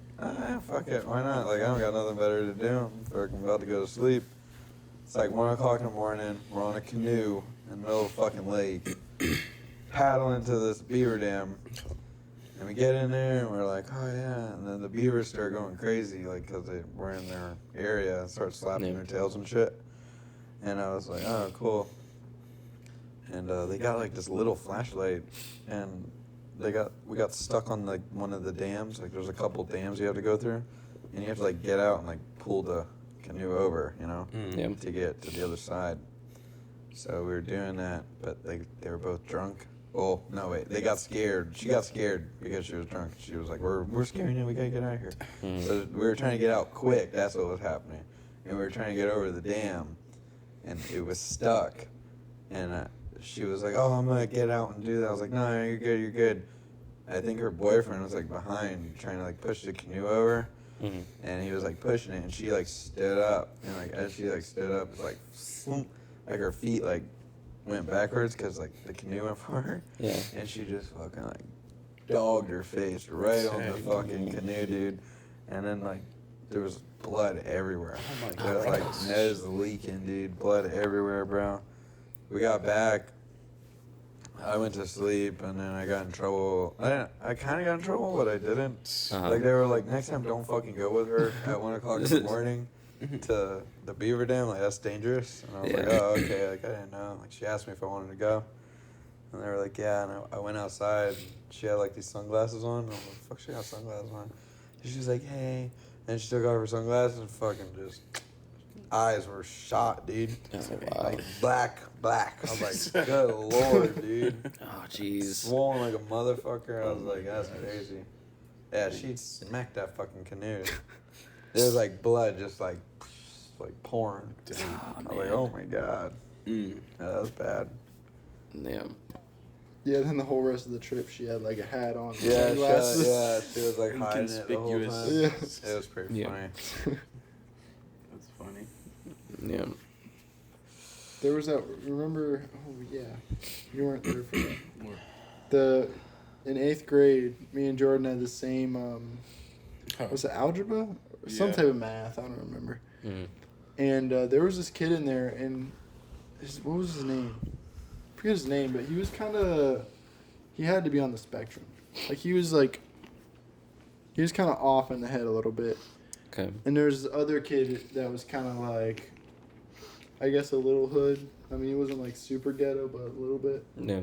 fuck it, why not? Like, I don't got nothing better to do. I'm about to go to sleep. It's like 1 o'clock in the morning. We're on a canoe in the middle of the fucking lake, paddling to this beaver dam. And we get in there and we're like, oh yeah. And then the beavers start going crazy, like, because they were in their area and start slapping their tails and shit. And I was like, oh, cool. And they got like this little flashlight, and we got stuck on like one of the dams. Like, there's a couple dams you have to go through, and you have to like get out and like pull the canoe over, you know, to get to the other side. So we were doing that, but they were both drunk. Oh, no, wait. They got scared. She got scared because she was drunk. She was like, we're scared now. We got to get out of here. So we were trying to get out quick. That's what was happening. And we were trying to get over the dam, and it was stuck. And she was like, oh, I'm going to get out and do that. I was like, no, you're good, you're good. I think her boyfriend was like behind trying to like push the canoe over. And he was like pushing it, and she like stood up. And like as she like stood up, it's like, swoop, like her feet like went backwards because like the canoe went for her. Yeah. And she just fucking like dogged her face right on the fucking canoe, dude. And then like there was blood everywhere. Oh my god. Like nose leaking, dude. Blood everywhere, bro. We got back. I went to sleep and then I got in trouble. I kind of got in trouble, but I didn't. Uh-huh. Like they were like, next time don't fucking go with her at 1 o'clock in the morning to the beaver dam. Like that's dangerous. And I was like, Yeah. oh okay. Like I didn't know. Like she asked me if I wanted to go, and they were like, yeah. And I went outside. And she had like these sunglasses on. And I'm like, fuck, she got sunglasses on. And she was like, hey. And she took off her sunglasses and fucking just eyes were shot, dude. Oh, wow. Like black. I was like, good lord, dude. Oh, jeez. Swollen like a motherfucker. I was like, that's crazy. Yeah, she smacked that fucking canoe. There was like blood just like pouring. Oh, I was like, oh my god. Mm. Yeah, that was bad. Yeah. Yeah, then the whole rest of the trip, she had like a hat on. Yeah, sunglasses. she was like hiding it the whole time. Inconspicuous. Yeah. It was pretty Yeah. funny. That's funny. Yeah. There was that. Remember? Oh yeah, you weren't there for that. What? In 8th grade, me and Jordan had the same. Oh. Was it algebra? Some Yeah. type of math. I don't remember. Mm. And there was this kid in there, and what was his name? I forget his name, but he was kind of. He had to be on the spectrum. He was kind of off in the head a little bit. Okay. And there's this other kid that was kind of like, I guess a little hood. I mean, he wasn't like super ghetto, but a little bit. Yeah.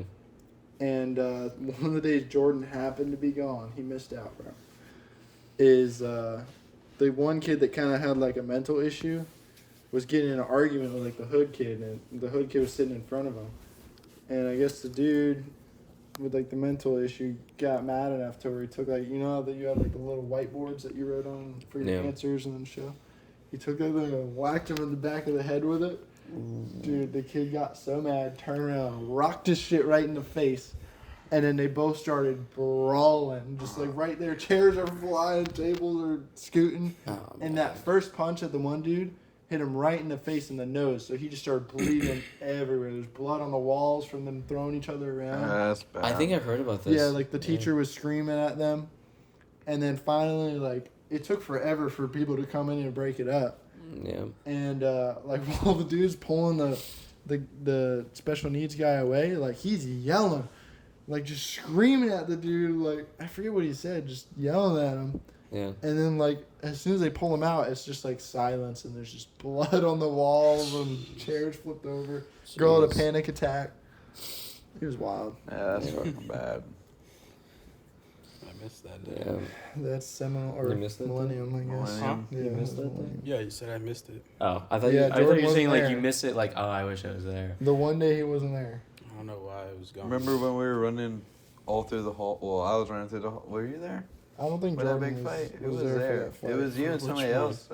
And one of the days Jordan happened to be gone, he missed out, bro. Is the one kid that kind of had like a mental issue was getting in an argument with like the hood kid, and the hood kid was sitting in front of him. And I guess the dude with like the mental issue got mad enough to where he took like, you know how that you had like the little whiteboards that you wrote on for your Yeah. answers and then show. He took that thing and whacked him in the back of the head with it. Dude, the kid got so mad, turned around, rocked his shit right in the face, and then they both started brawling. Just like right there, chairs are flying, tables are scooting. Oh, And that first punch at the one dude hit him right in the face and the nose, so he just started bleeding everywhere. There's blood on the walls from them throwing each other around. That's bad. I think I've heard about this. Yeah, like the teacher was screaming at them, and then finally, like, it took forever for people to come in and break it up. Yeah. And like while the dude's pulling the special needs guy away, like he's yelling, like just screaming at the dude, like I forget what he said, just yelling at him. Yeah. And then like as soon as they pull him out, it's just like silence, and there's just blood on the walls and chairs flipped over. Girl had a Jeez. panic attack. It was wild. Yeah, that's fucking bad. I missed that day. Yeah. That's seminal or You missed that millennium, I guess. Millennium? Yeah, You missed it was that millennium. Yeah, you said I missed it. Oh, I thought Yeah, I thought Jordan you were saying wasn't like there. you missed it. Like, oh, I wish I was there. The one day he wasn't there. I don't know why it was gone. Remember when we were running all through the hall? Well, I was running through the hall. Were you there? I don't think For that Jordan big was, fight? Who was for there? that fight. It was you and Which somebody one? else.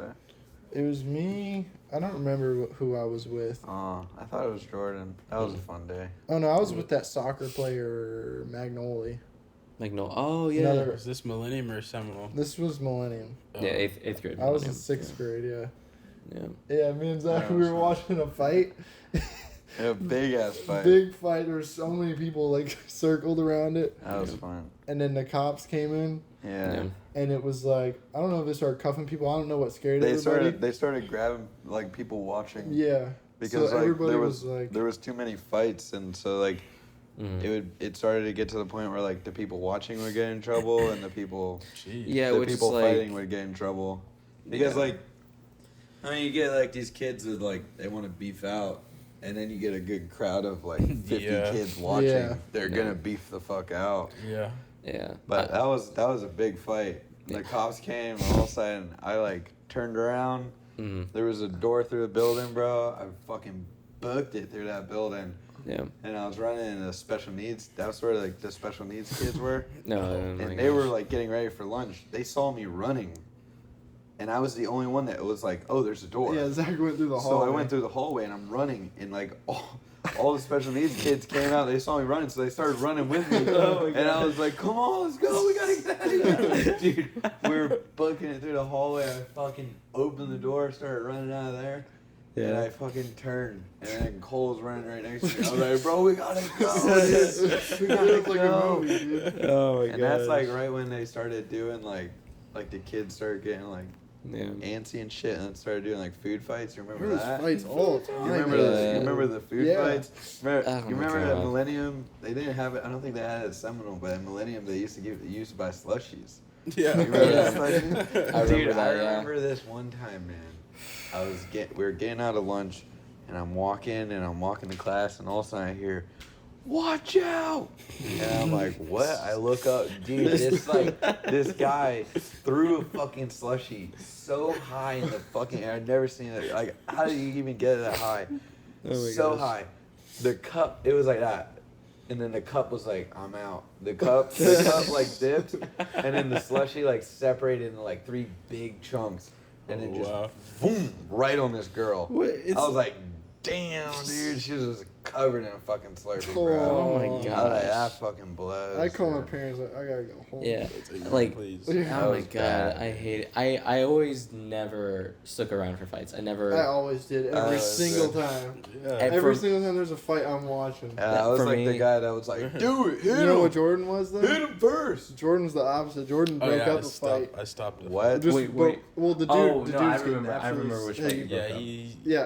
It was me. I don't remember who I was with. Oh, I thought it was Jordan. That was a fun day. Oh no, I was with that soccer player Magnoli. Like, no. Oh, yeah. Another- Was this Millennium or Seminole? This was Millennium. Oh. Yeah, eighth grade. I was in millennium. 6th grade. Yeah. Yeah. Yeah, me and Zach, That we was were fun. watching a fight. A big ass fight. Big fight. There were so many people like circled around it, That was fun. and then the cops came in, Yeah. Yeah. and it was like I don't know if they started cuffing people. I don't know what scared everybody. They started grabbing like people watching. Yeah. Because so like everybody there was was like, there was too many fights, and so like Mhm. it started to get to the point where like the people watching would get in trouble and the people Jeez. Yeah, the which people is like. fighting would get in trouble because Yeah. like I mean you get like these kids that like they want to beef out, and then you get a good crowd of like 50 Yeah. kids watching. Yeah. They're Yeah. gonna beef the fuck out. Yeah. Yeah. But that was a big fight. Yeah. The cops came, and all of a sudden I like turned around. Mhm. There was a door through the building, bro. I fucking booked it through that building. Yeah. And I was running in the special needs. That's where like the special needs kids were. No. Oh my And they were gosh. like getting ready for lunch. They saw me running, and I was the only one that was like, "Oh, there's a door." yeah, Zach went through the So hallway. I went through the hallway and I'm running, and like all the special needs kids came out. They saw me running, so they started running with me. Oh my and I God. was like, "Come on, let's go. We gotta get out of here, dude." We were booking it through the hallway. I fucking opened the door, started running out of there. And Yeah. I fucking turned, and then Cole's running right next to me. I was like, "Bro, we gotta go. Dude. We gotta It's like a go." movie, dude. Oh my And that's like right when they started doing like the kids started getting like Yeah. antsy and shit, and then started doing like food fights. You remember There was that? fights all the time. You remember Yeah. you remember the food Yeah. fights? Remember, Oh you my remember at God. Millennium? They didn't have it. I don't think they had it at Seminole, but at Millennium they used to buy slushies. Yeah. You remember Yeah. that slushy? I remember Dude, that, I yeah. remember this one time, man. We were getting out of lunch, and I'm walking to class, and all of a sudden I hear, "Watch out!" And I'm like, "What?" I look up, dude. This guy threw a fucking slushie so high in the fucking air. I'd never seen it. Like, how did you even get it that high? Oh my So gosh. high. The cup, it was like that. And then the cup was like, I'm out. The cup like dipped, and then the slushie like separated into like 3 big chunks, and then just Wow. boom, right on this girl. What? I was like, damn, dude, she was just covered in a fucking Slurpee, bro. Oh my I was like, gosh. that fucking blows. I call my dude. parents like, I gotta go home. Yeah. Yeah, Like, please. Yeah. That oh my was god, bad, I dude. hate it. I always never stuck around for fights. I never. I always did every Oh, single good. time. Yeah. And Every for- single time there's a fight, I'm watching. I was For like me- the guy that was like, do it, hit You know what him, Jordan was though? hit him first. Jordan's the opposite. Jordan Oh broke yeah, up a fight. I stopped. the What? Just Wait, broke- wait. Well, the dude. Oh, the no, dude's I getting remember- I absolutely remember which sick. fight you fight. Yeah, broke up.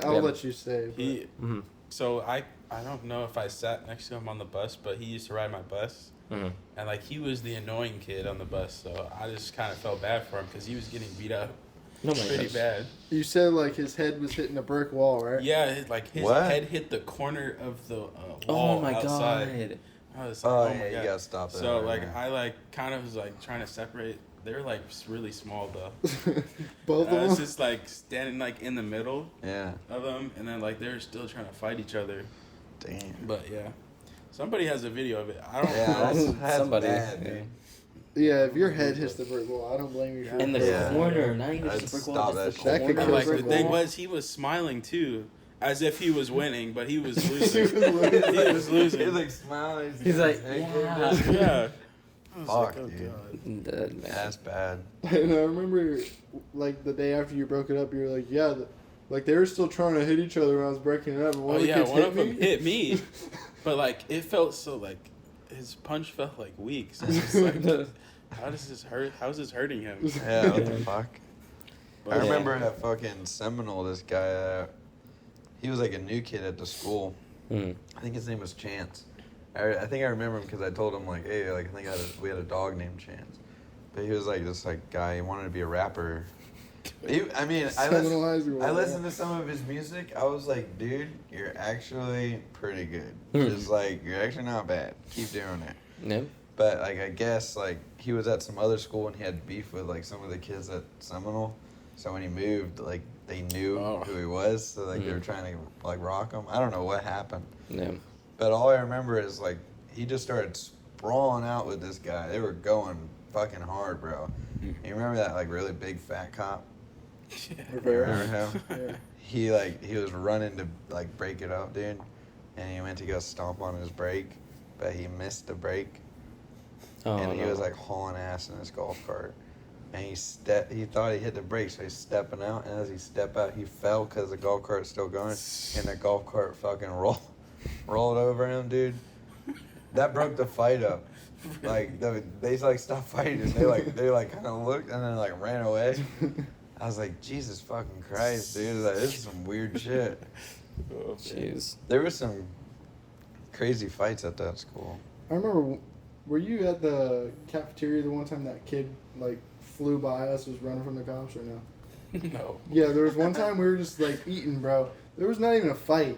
Yeah, I'll Yeah. let you say. but- He. Mhm. So I don't know if I sat next to him on the bus, but he used to ride my bus, Mhm. and like he was the annoying kid on the bus, so I just kind of felt bad for him because he was getting beat up No my pretty gosh. bad. You said like his head was hitting a brick wall, right? Yeah, his What? head hit the corner of the Oh wall my outside. god. I was like, Oh, oh yeah, my you god. gotta stop that. So right like now. I like kind of was like trying to separate. They're like really small though. Both I of was them. just like standing like in the middle Yeah. of them, and then like they're still trying to fight each other. Damn. But yeah, somebody has a video of it. I don't Yeah, know. that's Somebody. bad, Yeah. dude. Yeah, if your head hits the brick wall, I don't blame you for In the Yeah. corner, not even I'd just the brick stop wall, that just the shit. That could corner. And like the brick thing wall. was, he was smiling too, as if he was winning, but he was He losing. was losing. He was losing. He's like smiling. He's like, Hey, yeah. Yeah. I was Fuck, oh, dude. God. Dead, man. That's bad. And I remember, like the day after you broke it up, you were like, "Yeah, like they were still trying to hit each other when I was breaking it up." And one Oh of the yeah, kids one hit of them me. hit me, but like it felt so like his punch felt like weak. So it's just like, how does this hurt? How's this hurting him? Yeah, what the fuck? But I Yeah. remember at fucking Seminole, this guy, he was like a new kid at the school. Mm. I think his name was Chance. I think I remember him because I told him like, hey, like I think we had a dog named Chance, but he was like this like guy. He wanted to be a rapper. I mean, Seminole High School, I yeah. listened to some of his music. I was like, dude, you're actually pretty good. Hmm. Just like you're actually not bad. Keep doing it. No? But like I guess like he was at some other school and he had beef with like some of the kids at Seminole. So when he moved, like they knew Oh. who he was. So like they were Mhm. trying to like rock him. I don't know what happened. No. But all I remember is like he just started sprawling out with this guy. They were going fucking hard, bro. You remember that like really big fat cop? Rivera. Remember him? Yeah. He was running to like break it up, dude. And he went to go stomp on his brake, but he missed the brake. Oh, And he no. was like hauling ass in his golf cart. And he thought he hit the brake, so he's stepping out. And as he stepped out, he fell because the golf cart's still going. And the golf cart fucking rolled over him, dude. That broke the fight up. Like they like stopped fighting. And they kind of looked and then like ran away. I was like, Jesus fucking Christ, dude! Like, this is some weird shit. Oh, man. Jeez. There was some crazy fights at that school. I remember. Were you at the cafeteria the one time that kid like flew by us, was running from the cops, or no? No. Yeah, there was one time we were just like eating, bro. There was not even a fight,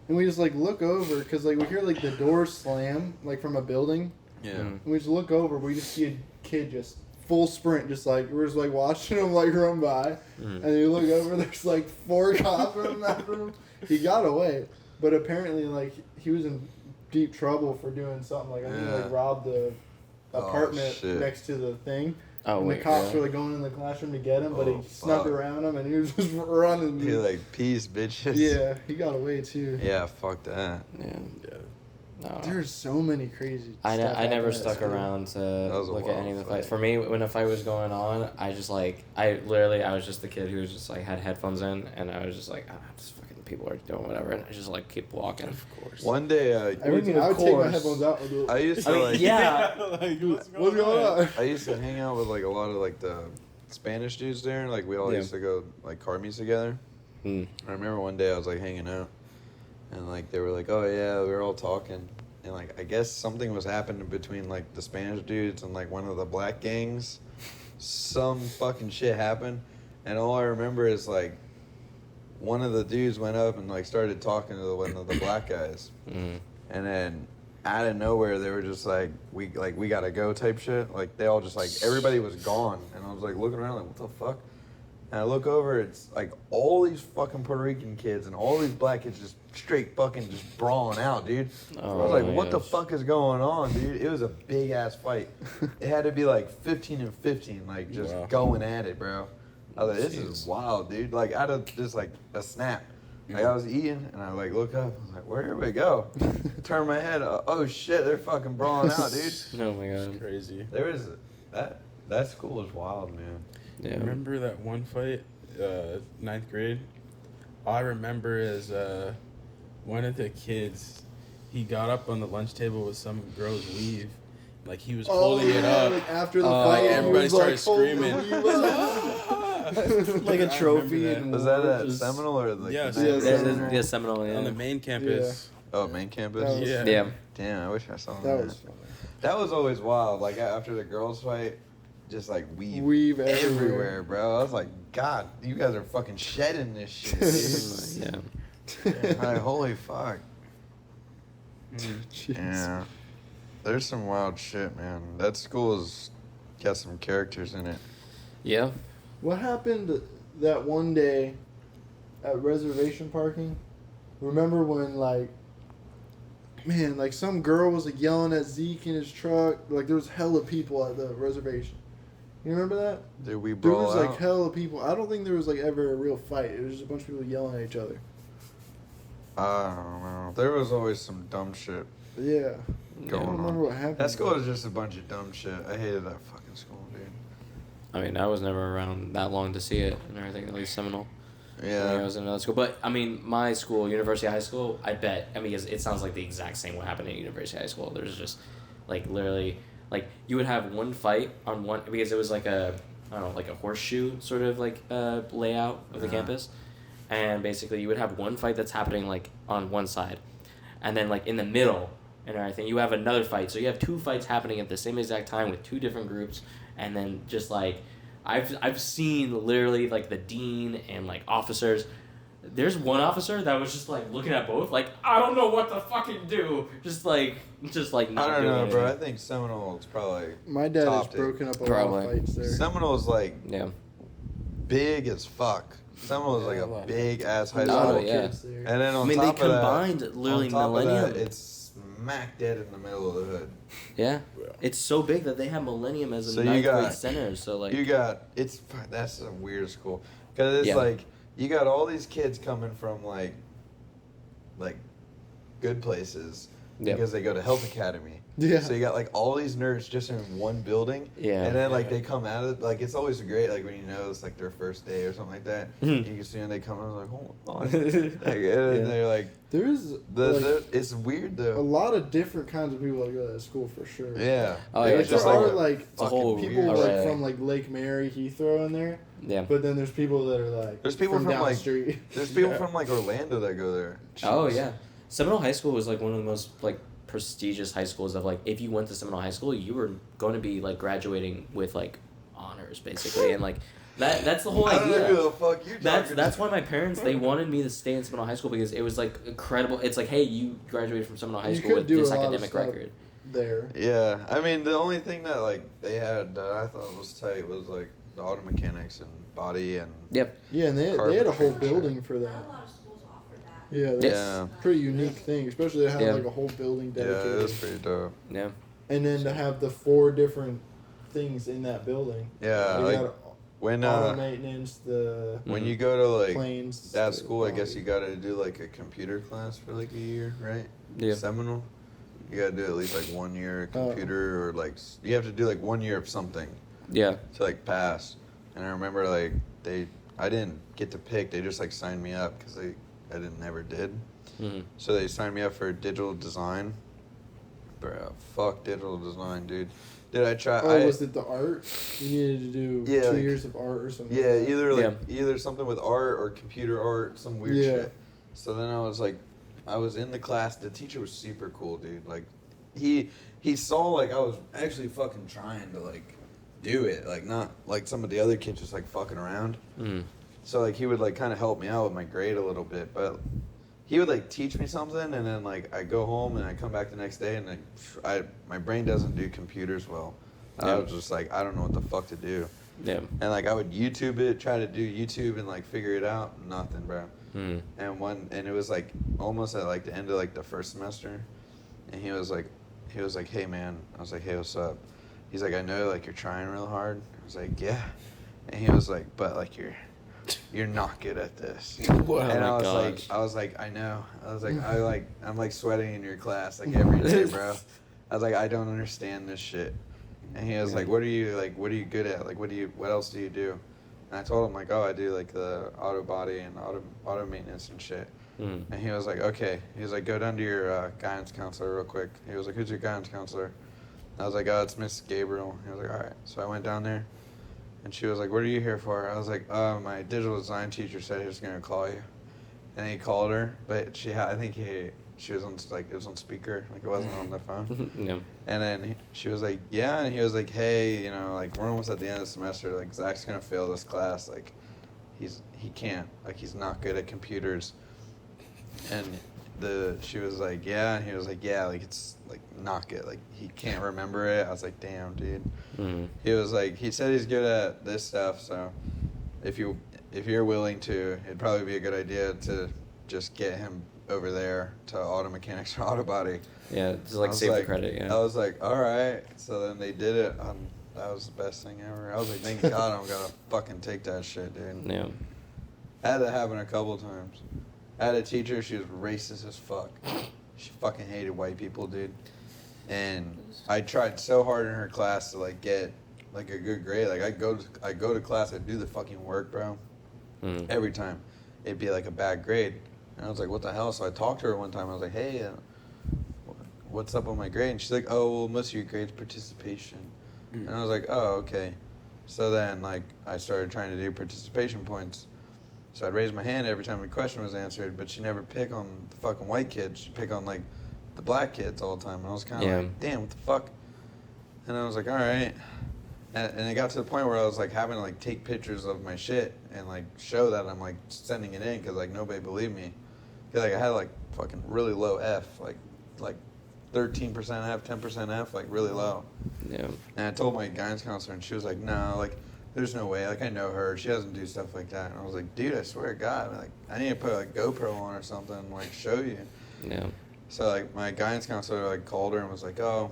and we just like look over because like we hear like the door slam like from a building, Yeah. Mm. and we just look over. We just see a kid just full sprint, just like we're just like watching him like run by, Mm. and you look over. There's like 4 cops running after him. He got away, but apparently like he was in deep trouble for doing something. Like I think he Yeah. like robbed the Oh, apartment shit. next to the thing. Oh, And wait. the cops really? were like going in the classroom to get him, but he Oh, snuck fuck. around him and he was just running. He like peace, bitches. Yeah, he got away too. Yeah, fuck that. Yeah. Yeah. No. There's so many crazy. I stuff never happening at stuck school. around to was a look at wild any of the fight. fights. For me, when a fight was going on, I just like I was just the kid who was just like had headphones in, and I was just like, just fucking people are doing whatever, and I just like keep walking. Of course. One day, I would take my course. headphones out and do I used to I mean, like. yeah. Like, what's What's going on? I used to hang out with like a lot of like the Spanish dudes there. Like we all Yeah. used to go like car meets together. Mm. I remember one day I was like hanging out, and like they were like, "Oh yeah," we were all talking, and like I guess something was happening between like the Spanish dudes and like one of the black gangs. Some fucking shit happened, and all I remember is like one of the dudes went up and like started talking to one of the black guys, Mm. and then out of nowhere they were just like we gotta go type shit. Like they all just like everybody was gone, and I was like looking around like what the fuck. And I look over, it's like all these fucking Puerto Rican kids and all these black kids just straight fucking just brawling out, dude. Oh, I was like, my what the gosh. fuck is going on, dude? It was a big ass fight. It had to be like 15 and 15, like just Wow. going at it, bro. I was like, this is Jeez. wild, dude. Like out of just like a snap. Like I was eating and I like look up, I was like, where did we go? Turn my head, oh shit, they're fucking brawling out, dude. Oh my It's god. crazy. There was that school is wild, man. Yeah. Remember that one fight, 9th grade? All I remember is one of the kids, he got up on the lunch table with some girl's weave. Like he was holding it up. Like after the Oh, fight, everybody he was, started like, holding screaming. the weave up. Like a I trophy remember and Was that at Just- Seminole or like Yes. the main Yes. campus? Seminole. Yeah, Seminole, yeah. On the main campus. Oh, main campus? That was- Yeah. Yeah. Damn, I wish I saw that. That was funny. That was always wild. Like after the girls fight, just like Weave everywhere, bro. I was like, God, you guys are fucking shedding this shit, Yeah. dude. Like, holy fuck. Jeez. Yeah. There's some wild shit, man. That school's got some characters in it. Yeah. What happened that one day at reservation parking? Remember when like, man, like some girl was like yelling at Zeke in his truck. Like there was hella people at the reservation. You remember that? Did we There brawl was out? like hella people. I don't think there was like ever a real fight. It was just a bunch of people yelling at each other. I don't know. There was always some dumb shit. Yeah. I Going don't on. remember what happened. That school was just a bunch of dumb shit. I hated that fucking school, dude. I mean, I was never around that long to see it and everything, at least Seminole. When I Yeah. was in another school. But, I mean, my school, University High School, I bet, I mean, it sounds like the exact same what happened at University High School. There's just, like, literally, like, you would have one fight on one, because it was like a, I don't know, like a horseshoe sort of, like, layout of the Uh-huh. campus. And basically, you would have one fight that's happening, like, on one side. And then, like, in the middle and everything, you have another fight. So you have two fights happening at the same exact time with two different groups. And then just, like, I've seen literally like the dean and like officers. There's one officer that was just like looking at both, like I don't know what to fucking do. Just like not I don't doing know, bro. I anything. think Seminole's probably My dad has topped it. broken up a lot Probably. of fights there. Seminole's like Yeah. big as fuck. Seminole's like Yeah, a a lot. big ass high A lot school. of yeah. kids there. And then on I mean, they top of that, combined literally on top of Millennium. that, it's smack dead in the middle of the hood. Yeah. It's so big that they have Millennium as a So you ninth grade got- center. So like You got that's a weird school because it's Yeah. like you got all these kids coming from like good places Yep. because they go to health academy. Yeah. So you got like all these nerds just in one building. Yeah. And then like Yeah. they come out of like it's always great like when you know it's like their first day or something like that. Mhm. You can see when they come in, I was like, hold on. Like, and then Yeah. they're like There is it's weird a though. lot of different kinds of people that go to that school for sure. Yeah. Oh, They're yeah, Like, just there like are a like a whole fucking people weird- like array. from like Lake Mary, Heathrow in there, yeah. but then there's people that are like There's people from, down like- the street. There's people Yeah. from like Orlando that go there. Oh yeah. Seminole High School was like one of the most like prestigious high schools of like if you went to Seminole High School you were going to be like graduating with like honors basically and like that's the whole I don't know who idea. the fuck you're talking That's to. why my parents they wanted me to stay in Seminole High School because it was like incredible. It's like hey you graduated from Seminole High You School could with do this a lot of academic stuff. record. There. Yeah, I mean the only thing that like they had that I thought was tight was like the auto mechanics and body and Yep. Yeah, and they had a whole Carpentry. building for Not that. a lot of schools offer that. Yeah, that's Yeah. a pretty unique thing, especially to have Yeah. like a whole building yeah, dedicated. it was pretty dope. Yeah. And then to have the 4 different things in that building. Yeah, You like got when auto maintenance, the when you go to like planes. that the school, I guess body. you got to do like a computer class for like a year, right? Yeah. Seminole. You got to do at least like 1 year of computer or like you have to do like 1 year of something Yeah. to like pass. And I remember like I didn't get to pick. They just like signed me up because never did. Mm-hmm. So they signed me up for digital design, Bro, fuck digital design, dude. Did I try? Oh, was it the art? You needed to do 2 years of art or something. Yeah, like either something with art or computer art, some weird shit. So then I was in the class. The teacher was super cool, dude. Like, he saw like I was actually fucking trying to like do it, like not like some of the other kids just like fucking around. Mm. So like he would like kind of help me out with my grade a little bit, but he would like teach me something, and then like I go home and I come back the next day, and my brain doesn't do computers well. I was just like, I don't know what the fuck to do. Yeah. And like I would YouTube it, try to do YouTube and like figure it out. Nothing, bro. Mm. And it was like almost at like the end of like the first semester, and he was like, hey man. I was like, hey, what's up? He's like, I know like you're trying real hard. I was like, yeah. And he was like, but like you're not good at this. Wow, and I gosh. was like, I know. I was like, I'm like sweating in your class like every day, bro. I was like, I don't understand this shit. And he was like, what are you good at? Like, what else do you do? And I told him like, oh, I do like the auto body and auto maintenance and shit. Mm. And he was like, okay. He was like, go down to your guidance counselor real quick. He was like, who's your guidance counselor? I was like, oh, it's Miss Gabriel. He was like, all right. So I went down there, and she was like, what are you here for? I was like, my digital design teacher said he was going to call you. And he called her, but she was on, like, it was on speaker, like it wasn't on the phone. Yeah. And then she was like, yeah, and he was like, hey, you know, like, we're almost at the end of the semester, like, Zach's going to fail this class, like, he can't, like, he's not good at computers. And she was like, yeah, and he was like, yeah, like, it's, like, not good, like, he can't remember it. I was like, damn, dude. Mm. He was like, he said he's good at this stuff, so if you're willing to, it'd probably be a good idea to just get him over there to auto mechanics or auto body. Yeah, just like save the credit, yeah. I was like, all right. So then they did it. That was the best thing ever. I was like, thank God I'm gonna fucking take that shit, dude. Yeah. I had that happen a couple times. I had a teacher, she was racist as fuck. She fucking hated white people, dude. And I tried so hard in her class to like get like a good grade. Like I go to class, I do the fucking work, bro. Mm. Every time. It'd be like a bad grade. And I was like, what the hell? So I talked to her one time. I was like, hey, what's up with my grade? And she's like, oh, well, most of your grade's participation. Mm. And I was like, oh, okay. So then, like, I started trying to do participation points. So I'd raise my hand every time a question was answered, but she never pick on the fucking white kids. She'd pick on, like, the black kids all the time. And I was kind of like, damn, what the fuck? And I was like, all right. And it got to the point where I was, like, having to, like, take pictures of my shit and, like, show that I'm, like, sending it in because, like, nobody believed me. Because, like, I had, like, fucking really low F, like 13% F, 10% F, like, really low. Yeah. And I told my guidance counselor, and she was like, no, like, there's no way. Like, I know her. She doesn't do stuff like that. And I was like, dude, I swear to God, like, I need to put, like, GoPro on or something and, like, show you. Yeah. So, like, my guidance counselor, like, called her and was like, oh,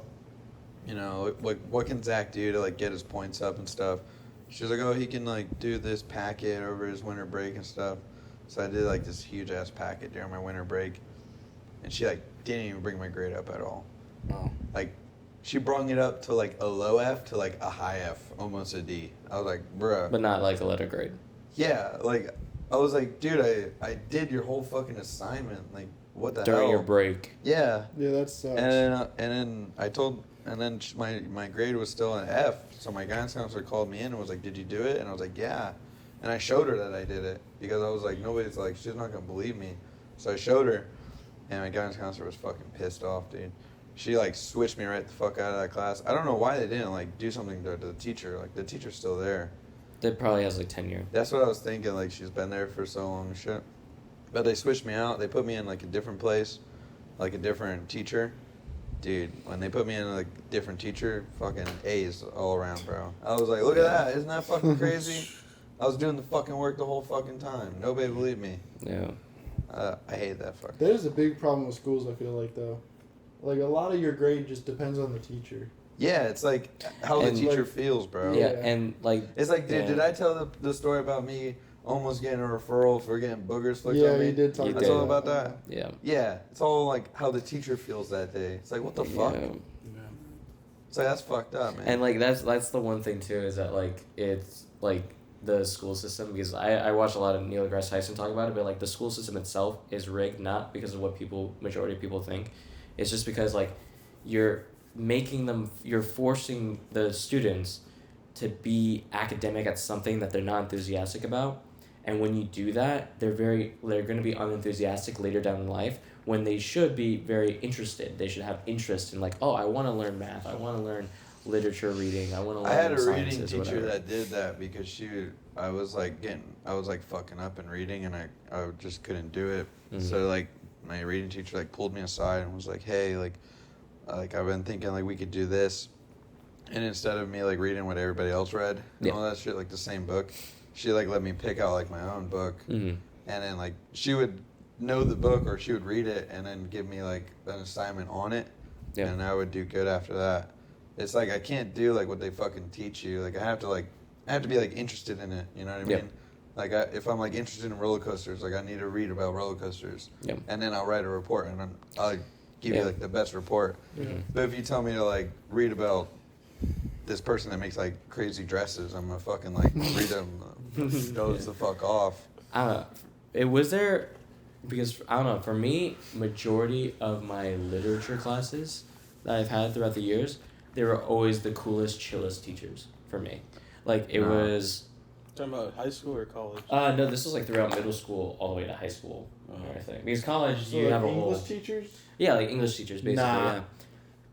you know, what can Zach do to, like, get his points up and stuff? She was like, oh, he can, like, do this packet over his winter break and stuff. So I did, like, this huge-ass packet during my winter break. And she, like, didn't even bring my grade up at all. Oh. Like, she brought it up to, like, a low F to, like, a high F, almost a D. I was like, bruh. But not like a letter grade. Yeah, like, I was like, dude, I did your whole fucking assignment. Like, what the hell? During your break. Yeah. Yeah, that sucks. And then I told... And then my grade was still an F, so my guidance counselor called me in and was like, did you do it? And I was like, yeah. And I showed her that I did it, because I was like, nobody's like, she's not going to believe me. So I showed her, and my guidance counselor was fucking pissed off, dude. She, like, switched me right the fuck out of that class. I don't know why they didn't, like, do something to the teacher. Like, the teacher's still there. That probably has like tenure. That's what I was thinking, like, she's been there for so long and shit. But they switched me out. They put me in, like, a different place, like, a different teacher. Dude, when they put me in, like, a different teacher, fucking A's all around, bro. I was like, look at that. Isn't that fucking crazy? I was doing the fucking work the whole fucking time. Nobody believed me. Yeah. I hate that fucking. That is a big problem with schools, I feel like, though. Like, a lot of your grade just depends on the teacher. Yeah, it's like how the And, teacher like, feels, bro. Yeah, Yeah. and like... It's like, dude, yeah. did I tell the story about me almost getting a referral for getting boogers flicked Yeah, on me? you did talk You about That's did. all about that. Yeah. Yeah, it's all like how the teacher feels that day. It's like, what the fuck? Yeah. It's like, that's fucked up, man. And like that's the one thing too, is that like it's like the school system, because I watch a lot of Neil deGrasse Tyson talk about it, but like the school system itself is rigged, not because of what majority of people think. It's just because like you're you're forcing the students to be academic at something that they're not enthusiastic about. And when you do that, they're going to be unenthusiastic later down in life when they should be very interested. They should have interest in like, oh, I want to learn math. I want to learn literature reading. I want to learn I had a reading sciences or teacher whatever. that did that because I was like fucking up in reading and I just couldn't do it. Mhm. So like my reading teacher like pulled me aside and was like, hey, like I've been thinking like we could do this. And instead of me like reading what everybody else read and all that shit, like the same book, she like let me pick out like my own book. Mm-hmm. And then like she would know the book or she would read it and then give me like an assignment on it. Yeah. And I would do good after that. It's like I can't do like what they fucking teach you. Like I have to be like interested in it. You know what I mean? Yeah. Like if I'm like interested in roller coasters, like I need to read about roller coasters. Yeah. And then I'll write a report and I'll give you like the best report. Mhm. But if you tell me to like read about this person that makes like crazy dresses, I'm gonna fucking like read them. Goes the fuck off. I don't know. It was there because I don't know. For me, majority of my literature classes that I've had throughout the years, they were always the coolest, chillest teachers for me. Like it was. Talking about high school or college? No, this was like throughout middle school all the way to high school and everything. Because college, So you like have a English whole. teachers? Yeah, like English teachers, basically. Nah. Yeah.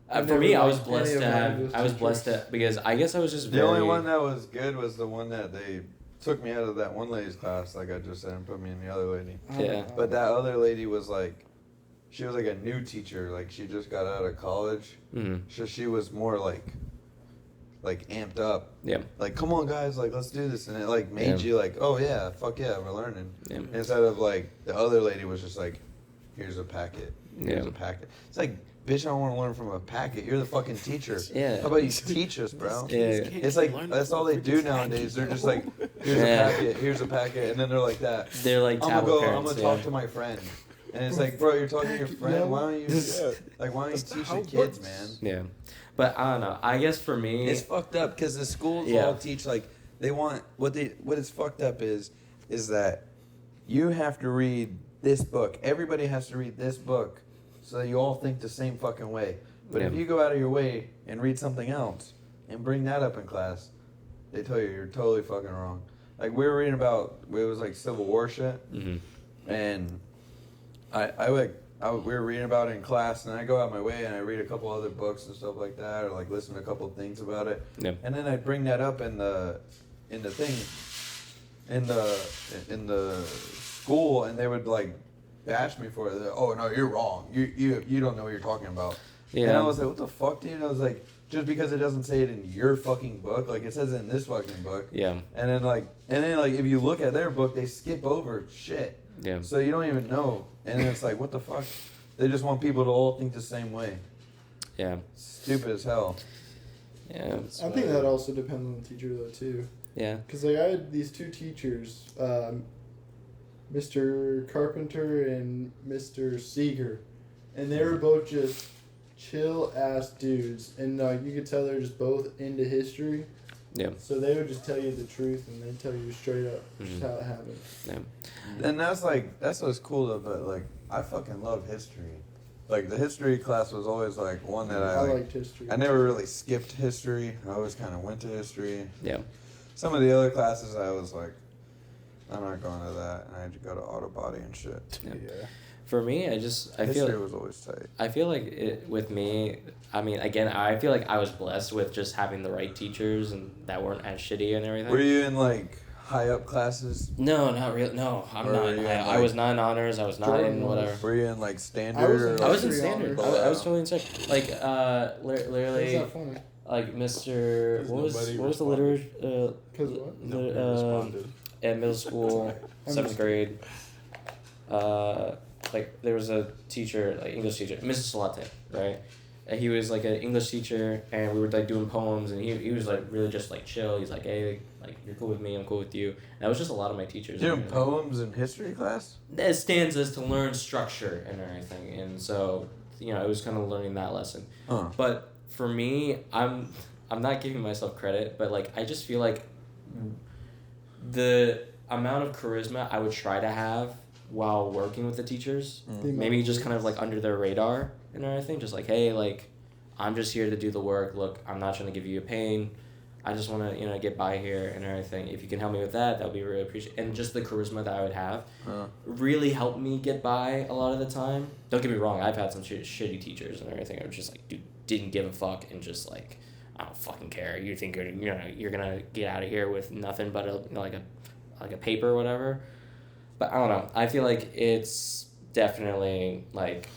I've For never me, I was liked blessed any to of my have. English I was blessed teachers. to because I guess I was just The very. only one that was good was the one that they took me out of that one lady's class, like I just said, and put me in the other lady. Yeah. But that other lady was like, she was like a new teacher, like she just got out of college. Mm-hmm. So she was more like amped up. Yeah. Like, come on guys, like let's do this, and it like made you like, oh yeah, fuck yeah, we're learning. Yeah. Instead of like the other lady was just like, here's a packet, here's Yeah. a packet. It's like, bitch, I don't want to learn from a packet. You're the fucking teacher. Yeah. How about you teach us, bro? Yeah. It's like that's all they do nowadays. They're just like, here's a packet, and then they're like that. They're like I'm tablet gonna parents. I'm gonna talk to my friend, and it's like, bro, you're talking to your friend. Why don't you teach the kids, man? Yeah, but I don't know. I guess for me, It's fucked up because the schools all teach like they want what is fucked up is that you have to read this book. Everybody has to read this book, so that you all think the same fucking way. But if Yeah. you go out of your way and read something else and bring that up in class, they tell you you're totally fucking wrong. Like we were reading about it was like Civil War shit, and we were reading about it in class, and I go out my way and I read a couple other books and stuff like that, or like listen to a couple things about it, and then I bring that up in the school, and they would like bash me for it. They're, oh no, you're wrong. You don't know what you're talking about. Yeah. And I was like, what the fuck, dude? And I was like, just because it doesn't say it in your fucking book, like it says it in this fucking book. Yeah. And then if you look at their book, they skip over shit. Yeah. So you don't even know. And then it's like, what the fuck? They just want people to all think the same way. Yeah. Stupid as hell. Yeah. I think that also depends on the teacher though too. Yeah. Because like I had these two teachers, Mr. Carpenter and Mr. Seeger, and they were both just chill ass dudes, and you could tell they're just both into history. Yeah. So they would just tell you the truth, and they'd tell you straight up just how it happened. Yeah. And that's what's cool though, but like I fucking love history. Like the history class was always like one that I liked history. I never really skipped history. I always kind of went to history. Yeah. Some of the other classes I was like, I'm not going to that, and I had to go to auto body and shit. Yeah. For me, I history feel was always tight. I feel like with me, I mean, again, I feel like I was blessed with just having the right teachers and that weren't as shitty and everything. Were you in like high up classes? No, not really. No, I'm not. I was not in honors. I was not in whatever. Were you in like standard? I was in history standard. honors. I was totally in standard. Like, literally, That's not funny. like Mr. What was the literature? Cause what? Nobody responded. At middle school, 7th grade. Like there was a teacher, like English teacher, Mrs. Salate, right? And he was like an English teacher, and we were like doing poems, and he was like really just like chill. He's like, hey, like you're cool with me, I'm cool with you. And that was just a lot of my teachers. Doing poems in history class? As stanzas to learn structure and everything, and so it was kind of learning that lesson. But for me, I'm not giving myself credit, but like I just feel like the amount of charisma I would try to have while working with the teachers, maybe just kind of like under their radar and everything, just like, hey, like I'm just here to do the work. Look, I'm not trying to give you a pain. I just want to, get by here and everything. If you can help me with that, that would be really appreciated. And just the charisma that I would have really helped me get by a lot of the time. Don't get me wrong, I've had some shitty teachers and everything. I was just like, dude, didn't give a fuck and just like, I don't fucking care. You think you're gonna get out of here with nothing but a paper or whatever. But I don't know. I feel like it's definitely like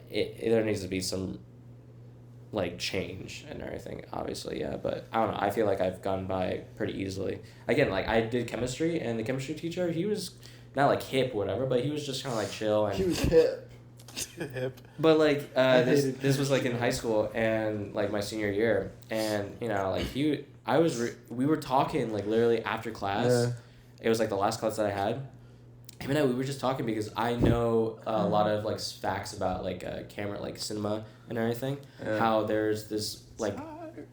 there needs to be some like change and everything, obviously, yeah, but I don't know, I feel like I've gone by pretty easily. Again, like I did chemistry, and the chemistry teacher, he was not like hip or whatever, but he was just kind of like chill, and He was hip. Hip. but like this was like in high school and like my senior year, and like we were talking like literally after class. Yeah. It was like the last class that I had. Him and I, we were just talking because I know a lot of like facts about like camera, like cinema and everything. Yeah. How there's this like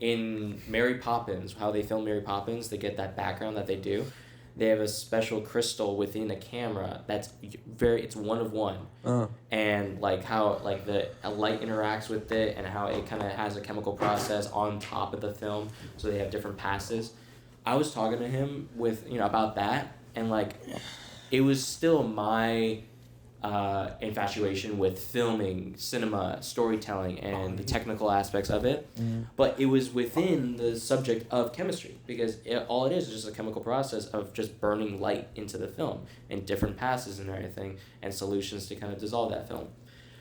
in Mary Poppins, how they film Mary Poppins, they get that background that they do. They have a special crystal within a camera that's it's one of one. And like how like the light interacts with it, and how it kind of has a chemical process on top of the film, so they have different passes. I was talking to him with about that, and like it was still my infatuation with filming, cinema, storytelling, and the technical aspects of it. But it was within the subject of chemistry, because all it is just a chemical process of just burning light into the film and different passes and everything and solutions to kind of dissolve that film.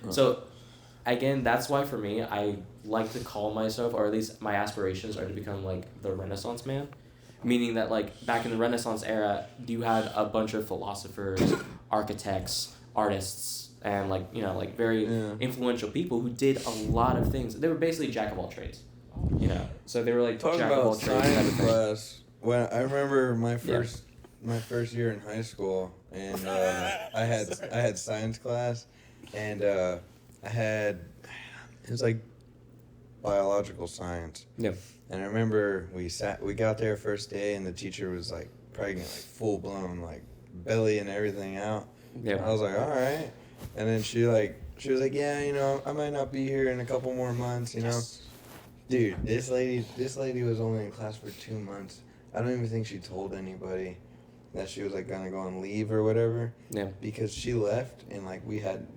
So again, that's why for me, I like to call myself, or at least my aspirations are to become like the Renaissance man. Meaning that like back in the Renaissance era, you had a bunch of philosophers, architects, artists, and like very influential people who did a lot of things. They were basically jack of all trades, So they were like Talking jack of all about trades type of science thing. class, when I remember my first year in high school, and I had science class, and it was like biological science. Yeah. And I remember we got there first day, and the teacher was like pregnant, like full blown, like belly and everything out. Yeah. I was like, all right. And then she was like, yeah, I might not be here in a couple more months, Dude, this lady was only in class for 2 months. I don't even think she told anybody that she was like gonna go on leave or whatever. Yeah. Because she left, and like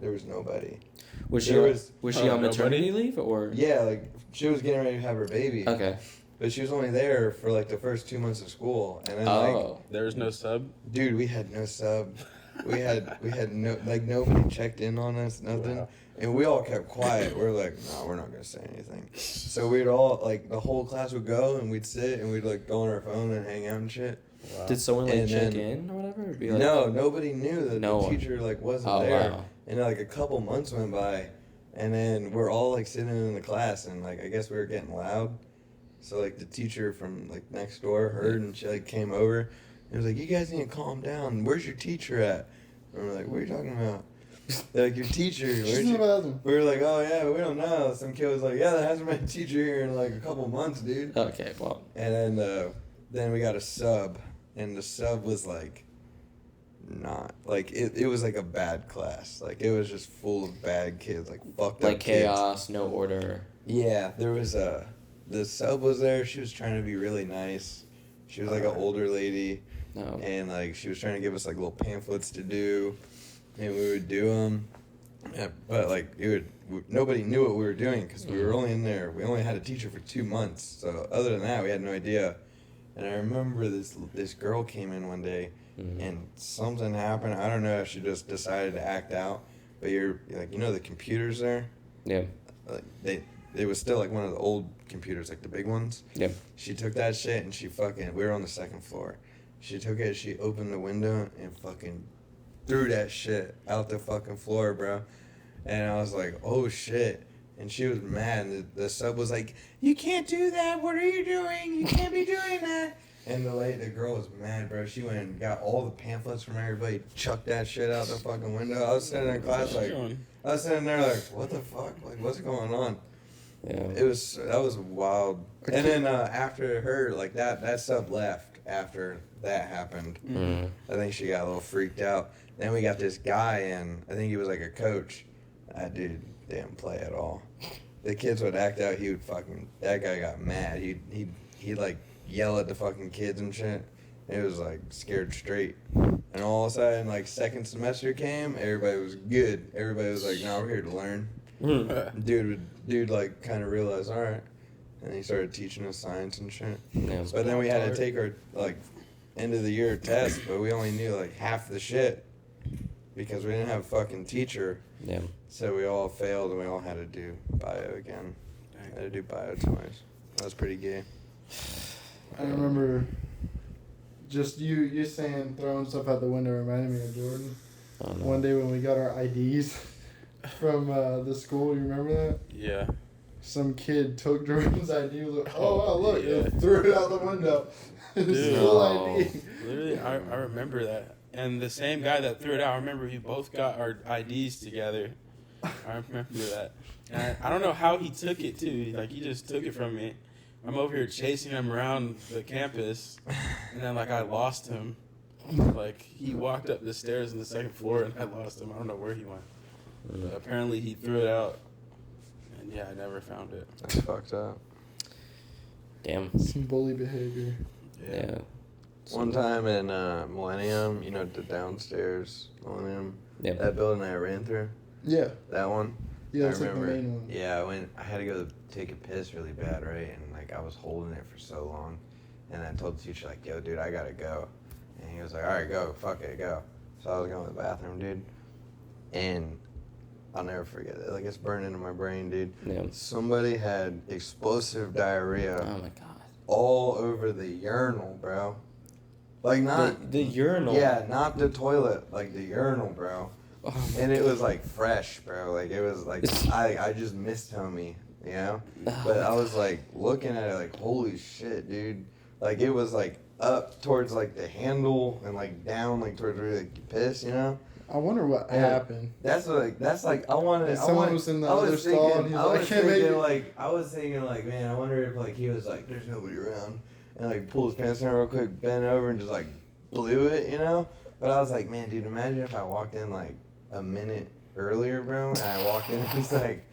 there was nobody. Was she on maternity leave or? Yeah, like she was getting ready to have her baby. Okay. But she was only there for like the first 2 months of school, and then There was no sub? dude, we had no sub. We had no, like, nobody checked in on us, nothing. Wow. And we all kept quiet. We're like, no, we're not gonna say anything. So we'd all, like, the whole class would go, and we'd sit, and we'd like go on our phone and hang out and shit. Wow. Did someone like check in or whatever? Or be like, no, nobody knew that the teacher like wasn't there. Wow. And like a couple months went by, and then we're all like sitting in the class, and like I guess we were getting loud. So like the teacher from like next door heard, and she like came over and was like, "You guys need to calm down. Where's your teacher at?" And we're like, "What are you talking about?" They're like, "Your teacher." We were like, "Oh yeah, we don't know." Some kid was like, "Yeah, there hasn't been a teacher here in like a couple months, dude." Okay, well. And then we got a sub, and the sub was like, not like it was like a bad class. Like it was just full of bad kids, like fucked up Like chaos, kids. No order. Yeah, there was the sub was there. She was trying to be really nice. She was like an older lady, and like she was trying to give us like little pamphlets to do, and we would do them. Yeah, but like nobody knew what we were doing because we were only in there. We only had a teacher for 2 months, so other than that, we had no idea. And I remember this girl came in one day, and something happened. I don't know if she just decided to act out, but you're like, the computers there. Yeah. Like it was still like one of the old computers, like the big ones. Yeah. She took that shit and we were on the second floor. She took it, she opened the window and fucking threw that shit out the fucking floor, bro. And I was like, oh shit. And she was mad. And the sub was like, "You can't do that. What are you doing? You can't be doing that." And the girl was mad, bro. She went and got all the pamphlets from everybody, chucked that shit out the fucking window. I was sitting in class like, what the fuck? Like, what's going on? Yeah. That was wild. And then after her, like that sub left after that happened. I think she got a little freaked out. Then we got this guy in. I think he was like a coach. That dude didn't play at all. the kids would act out. He would fucking, that guy got mad. He'd like yell at the fucking kids and shit. It was like scared straight. And all of a sudden, like second semester came, everybody was good. Everybody was like, "No, we're here to learn." Dude, like kind of realized, all right, and he started teaching us science and shit. Yeah. But then we had to take our like end of the year test, but we only knew like half the shit because we didn't have a fucking teacher. Yeah. So we all failed and we all had to do bio again. I had to do bio twice. That was pretty gay. I remember just you saying throwing stuff out the window reminded me of Jordan. Oh, no. One day when we got our IDs from the school, you remember that? Yeah. Some kid took Jordan's ID. Was like, oh wow, look, Yeah. and threw it out the window. His Dude. school No. ID. Literally, I remember that. And the same guy that threw it out, I remember we both got our IDs together. I remember that. And I don't know how he took it, too. Like, he just took it from me. I'm over here chasing him around the campus, and then, like, I lost him. Like, he walked up the stairs on the second floor, and I lost him. I don't know where he went. But apparently, he threw it out. And, yeah, I never found it. That's fucked up. Damn. Some bully behavior. Yeah. One time in Millennium, you know, the downstairs Millennium, Yeah. that building I ran through, Yeah. that one. Yeah, I that's like the remember. main one. Yeah, I had to go take a piss really bad, right? And like I was holding it for so long, and I told the teacher like, "Yo, dude, I gotta go," and he was like, "All right, go, fuck it, go." So I was going to the bathroom, dude, and I'll never forget it. Like it's burned into my brain, dude. Yeah. Somebody had explosive diarrhea Oh my god. all over the urinal, bro. Like not The urinal. Yeah, not the toilet, like the urinal, bro. Oh my And it was like fresh, bro. Like it was like I just missed homie, you know. Oh But my I was like looking at it, like holy shit, dude. Like it was like up towards like the handle and like down like towards where like you piss, you know. I wonder what Yeah. happened. That's like I wanted. And someone was in the other stall and he was like, I can't make it. I was thinking like, man, I wonder if like he was like, there's nobody around, and like pulled his pants down real quick, bent over and just like blew it, you know. But I was like, man, dude, imagine if I walked in like a minute earlier, bro, and I walked in and he's like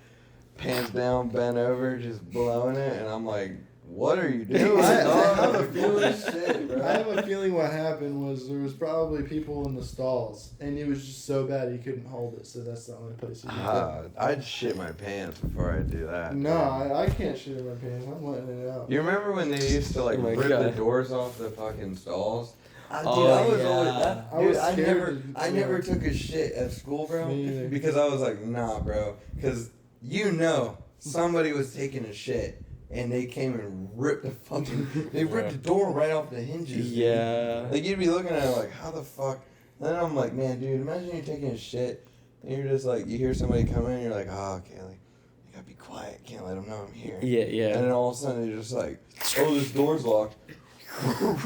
pants down, bent over, just blowing it, and I'm like, what are you doing? I dog? have a Like, feeling. shit, bro. I have a feeling what happened was there was probably people in the stalls, and it was just so bad he couldn't hold it. So that's the only place he could. I'd shit my pants before I do that. No, I can't shit in my pants. I'm letting it out. You remember when they used to like Oh my rip God. the doors off the fucking stalls? Dude, Oh, I was yeah. always, I was scared I to- never took a shit at school, bro, Me either. because I was like, nah, bro, because you know somebody was taking a shit and they came and ripped the ripped the door right off the hinges. dude. Yeah. Like you'd be looking at it like, how the fuck? Then I'm like, man, dude, imagine you're taking a shit and you're just like, you hear somebody come in, and you're like, oh, okay, like, you gotta be quiet, can't let them know I'm here. Yeah, yeah. And then all of a sudden you're just like, oh, this door's locked.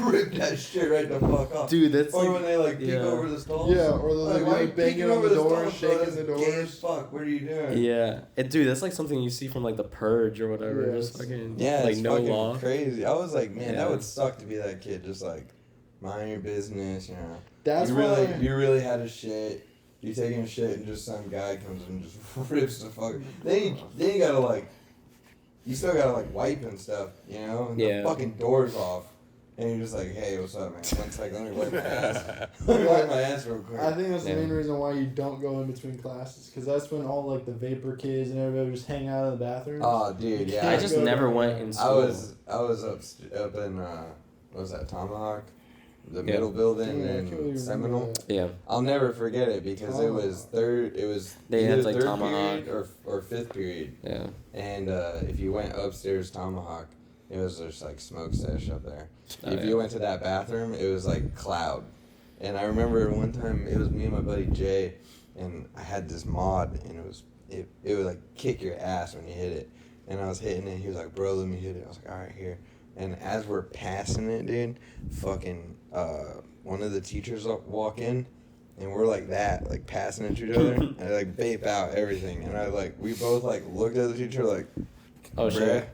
Rip that shit right the fuck off. Dude, that's Or like, when they like peek yeah. over the stalls. Yeah, or they'll Like, be why are you like banging peeking on over the door, stalls, bro? shaking That's the gay as doors. fuck. What are you doing? Yeah. And dude, that's like something you see from like The Purge or whatever. Yeah, Just it's- fucking Yeah, like it's no fucking law. crazy. I was like, man, Yeah. that would suck to be that kid. Just like, mind your business, you know. That's you why. really had a shit. You taking a shit and just some guy comes and just rips the fuck. Then you gotta like, you still gotta like wipe and stuff, you know. And Yeah. the fucking door's off, and you're just like, hey, what's up, man? 1 second, let me wipe my ass. Let me wipe my ass real quick. I think that's the Yeah. main reason why you don't go in between classes, because that's when all like the vapor kids and everybody would just hang out in the bathrooms. Oh, dude, yeah. I just go never to- went in I school. was up in what was that, Tomahawk, the Yeah. middle building Dude, I can't really in remember Seminole. that. Yeah. I'll never forget it because it was They had, either like, third Tomahawk. period or fifth period, Yeah. and if you went upstairs Tomahawk, it was just like smoke sesh up there. Oh, If yeah. you went to that bathroom, it was like cloud. And I remember one time it was me and my buddy Jay, and I had this mod, and it would like kick your ass when you hit it. And I was hitting it. He was like, "Bro, let me hit it." I was like, "All right, here." And as we're passing it, dude, fucking one of the teachers walk in, and we're like that, like passing it to each other, and I like vape out everything. And we both like looked at the teacher like, Oh bruh. shit.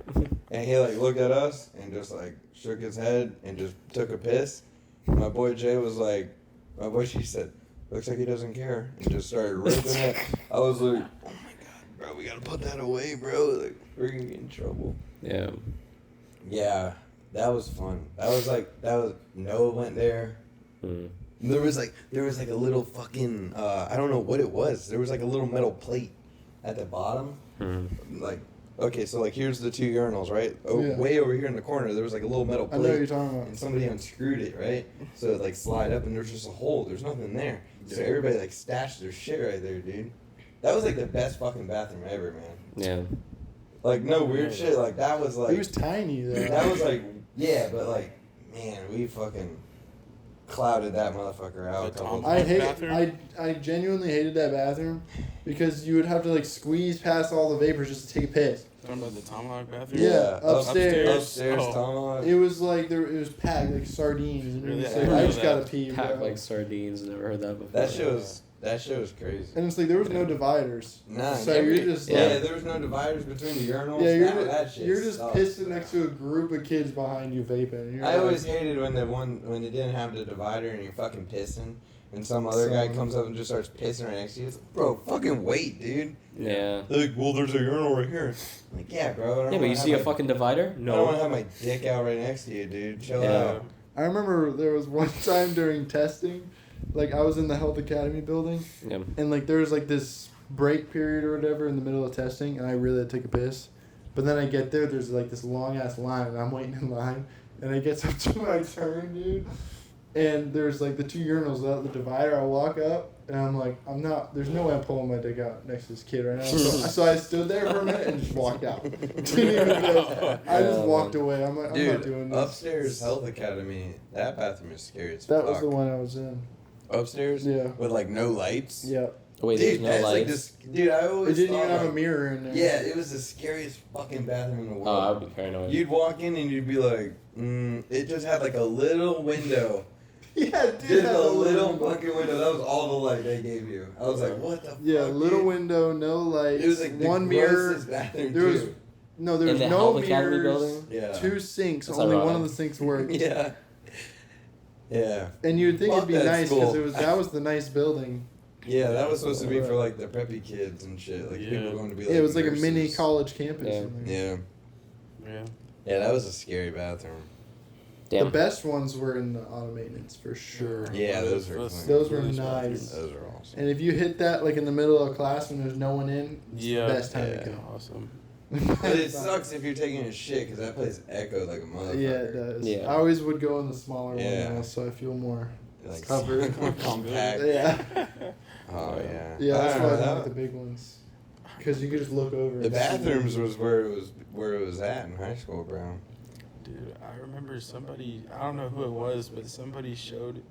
And he like looked at us and just like shook his head and just took a piss. My boy Jay was like, she said, looks like he doesn't care, and just started ripping it. I was like, oh my god, bro, we gotta put that away, bro. Like, we're gonna get in trouble. Yeah. Yeah, that was fun. Noah went there. Mm. There was like a little fucking I don't know what it was. There was like a little metal plate at the bottom. Mm. Like, okay, so like here's the 2 urinals, right? Yeah. Way over here in the corner, there was like a little metal I plate. know what you're talking about. And somebody unscrewed it, right? So it like slide up and there's just a hole. There's nothing there. So everybody like stashed their shit right there, dude. That was like the best fucking bathroom ever, man. Yeah. Like no weird shit. Like that was like It was tiny though. that was like yeah, but like man, we fucking clouded that motherfucker out. The a couple Tom- I hate. bathroom? I genuinely hated that bathroom because you would have to like squeeze past all the vapors just to take a piss. Talking about the Tomahawk bathroom? Yeah, upstairs. Upstairs, Oh. Tomahawk. It was like it was packed like sardines, and Really? it's I like, didn't I know just that. gotta pee, Packed bro. like sardines. Never heard that before. That shit was crazy. And it's like there was no dividers. Nah, So every- you're just yeah, like, there was no dividers between the urinals. yeah, That shit you're just sucked, pissing bro. next to a group of kids behind you vaping. And you're I like, always hated when it didn't have the divider and you're fucking pissing and some other guy comes up and just starts pissing right next to you. It's like, bro, fucking wait, dude. Yeah. They're like, well, there's a urinal right here. I'm like, yeah, bro. I don't Yeah, but wanna you have see a my- fucking divider? I don't want No. to have my dick out right next to you, dude. Chill Yeah. out. I remember there was one time during testing, like I was in the health academy building, Yeah. and like there was like this break period or whatever in the middle of testing, and I really had to take a piss. But then I get there, there's like this long ass line, and I'm waiting in line, and it gets up to my turn, dude. And there's like the 2 urinals without the divider. I walk up, and I'm like, there's no way I'm pulling my dick out next to this kid right now. So I stood there for a minute and just walked out. Didn't even piss. I just walked away. I'm like, I'm not doing Dude, this. upstairs health academy, that bathroom is scary as That fuck. was the one I was in. Upstairs? Yeah. With like no lights? Yeah. Wait, Dude, there's no that's like lights. this. Dude, I It always didn't thought, even have like, a mirror in there. Yeah, it was the scariest fucking bathroom in the world. Oh, I would be paranoid. You'd walk in and you'd be like, it just had like a little window. Yeah, it did Just have a a little fucking window. That was all the light they gave you. I was like, what the fuck? Yeah, little dude? window, no lights. It was like the one mirror. grossest bathroom There was too. no, there In was the no Health Academy mirrors. building? Yeah. 2 sinks. That's only ironic. one of the sinks worked. Yeah. Yeah. And you'd think Fuck it'd be that nice school. because that was the nice building. Yeah, that was supposed to be for like the preppy kids and shit. Like Yeah. people going to be like. Yeah, it was like a mini nurses. college campus. Yeah. in there. Yeah. Yeah. Yeah, that was a scary bathroom. The Damn. best ones were in the auto maintenance for sure. Yeah, those were clean. Those were Those nice. bathrooms. Those are awesome. And if you hit that like in the middle of class when there's no one in, it's Yeah. the best time Yeah. to go. Awesome. But it sucks if you're taking a shit because that place echoed like a motherfucker. Yeah, it does. Yeah. I always would go in the smaller Yeah. one now, so I feel more Like covered. more compact. Yeah. Oh yeah. Yeah, that's I why I don't don't know. like the big ones. Because you could just look over. The and see. bathrooms was where it was at in high school, bro. Dude, I remember somebody, I don't know who it was, but somebody showed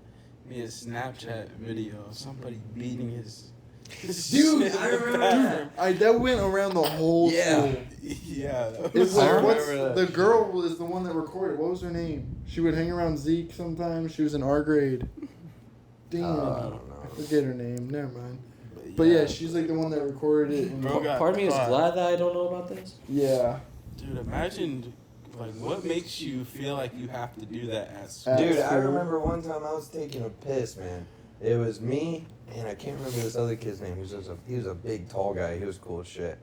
me a Snapchat video of somebody beating his Dude, shit in I the remember bathroom. That went around the whole Yeah. school. Yeah. that It was was I like, remember what's that the shit. girl was the one that recorded. What was her name? She would hang around Zeke sometimes. She was in our grade. Deen. I I don't know. forget her name. Never mind. But yeah, she's like the one that recorded it. And Bro got Part of me is caught. glad that I don't know about this. yeah. Dude, imagine, like, what makes you feel like you have to do that at school? At Dude, I school. remember one time I was taking a piss, man. It was me, and I can't remember this other kid's name. He was a big, tall guy. He was cool as shit.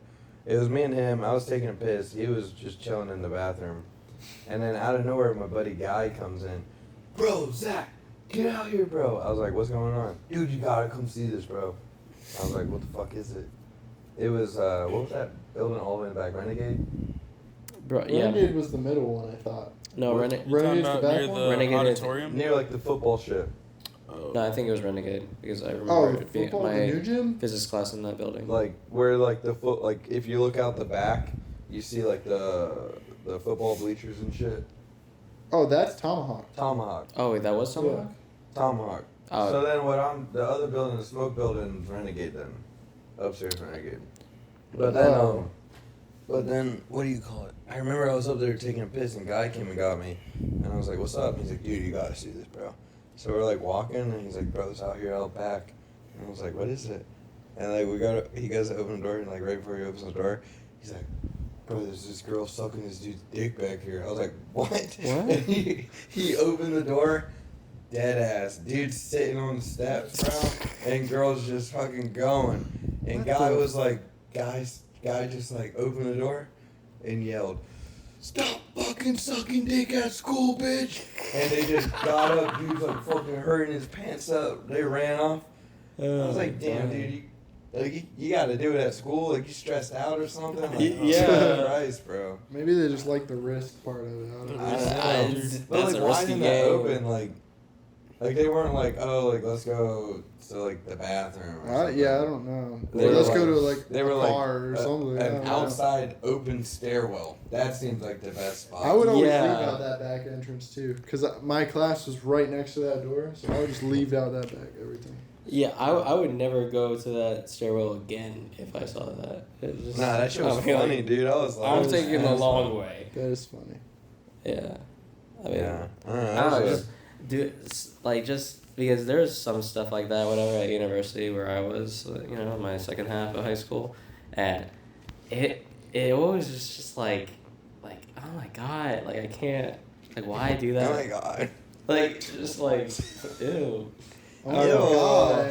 It was me and him. I was taking a piss. He was just chilling in the bathroom. And then out of nowhere, my buddy Guy comes in. Bro, Zach, get out here, bro. I was like, what's going on? Dude, you gotta come see this, bro. I was like, what the fuck is it? It was, what was that building all the way in the back? Renegade? Bro, yeah. Renegade was the middle one, I thought. No, What? Renegade. You talking Renegade's the about back near one? the Renegade is- auditorium? Near, like, the football shit. Oh. No, I think it was Renegade because I remember Oh, it being football, the new my gym? physics class in that building. Like, where, like, like, if you look out the back, you see, like, the football bleachers and shit. Oh, that's Tomahawk. Tomahawk. Oh, wait, that was Tomahawk? Tomahawk. Oh. So then the other building, the smoke building, is Renegade then. Upstairs Renegade. But then, what do you call it? I remember I was up there taking a piss and a guy came and got me. And I was like, what's up? He's like, dude, you gotta see this, bro. So we're like walking and he's like, bro, it's out here out back. And I was like, what is it? And like he goes to open the door and like right before he opens the door, he's like, bro, there's this girl sucking this dude's dick back here. I was like, what? What? And he opened the door, dead ass. Dude sitting on the steps, bro. And girl's just fucking going. And What guy the was like, guys, guy just like opened the door and yelled, "Stop fucking sucking dick at school, bitch!" And they just got up. He was like fucking hurting his pants up. They ran off. I was like, damn, dude, you got to do it at school. Like, you stressed out or something. Like, Yeah. Christ, bro. Maybe they just like the risk part of it. I don't know. But That's like, a why risky didn't they game. open like they weren't like, oh, like let's go to like the bathroom. Or something. Yeah, I don't know. They Or were let's like- go to like they a were like car or something. I An don't know. outside open stairwell. That seems like the best spot. I would always Yeah. leave out that back entrance too, because my class was right next to that door, so I would just leave out that back every time. Yeah, I would never go to that stairwell again if I saw that. It was just, Nah, that shit was I mean, funny, like, dude. I was like, I'm taking the long way. That is funny. Yeah. I mean, Yeah. I don't know, just because there's some stuff like that, whatever, at university where I was, my second half of high school, and it always was just like, oh my god, like I can't, like why do that? Oh my god. Like just like, ew. Oh my god.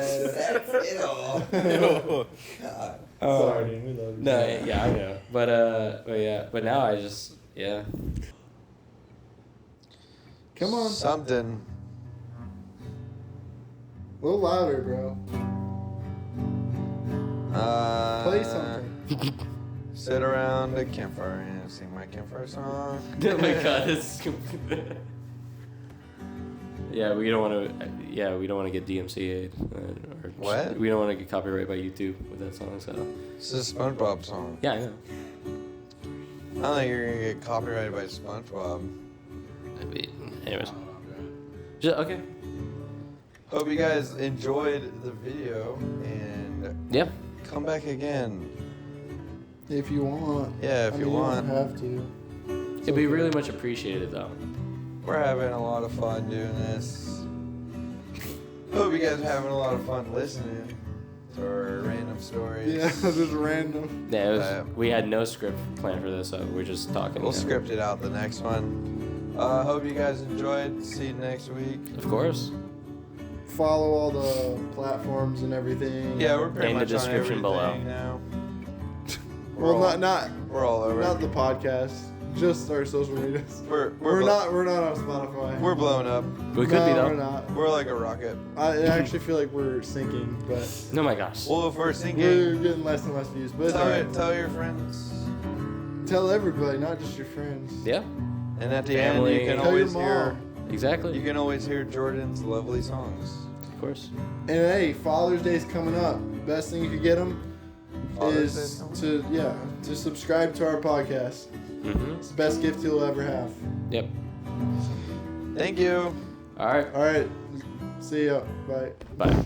Ew. God. Sorry, dude. We love you. No, yeah, I know, but now I just, yeah. Come on. Something. A little louder, bro. Play something. Sit around the campfire and sing my campfire song. Oh my god, it's yeah, we don't want to get DMCA'd. Or What? We don't want to get copyrighted by YouTube with that song, so. This is a SpongeBob song. Yeah, I know. I don't think you're gonna get copyrighted by SpongeBob. Anyways. Okay. Hope you guys enjoyed the video and Yeah. come back again. If you want. Yeah, if you want. You don't have to. It'd be really much appreciated, though. We're having a lot of fun doing this. Hope you guys are having a lot of fun listening to our random stories. Yeah, just random. Yeah, we had no script planned for this, so we're just talking. We'll script it out the next one. Hope you guys enjoyed. See you next week. Of course. Follow all the platforms and everything. Yeah, we're pretty In the much description on below. everything now. Well, not We're all over. not the podcast. Just our social medias. We're not on Spotify. We're blowing up. We could be, though. We're not. We're like a rocket. I actually feel like we're sinking, but Oh my gosh. Well, if we're we're sinking, getting less and less views. But it's alright. tell your friends. Tell everybody, not just your friends. Yeah, And at the Family. end, you can Tell your always hear. mom. exactly. You can always hear Jordan's lovely songs. Of course. And hey, Father's Day's coming up. Best thing you could get them Father's is Day's to subscribe to our podcast. Mm-hmm. It's the best gift you'll ever have. Yep. Thank you. All right. All right. See ya. Bye. Bye.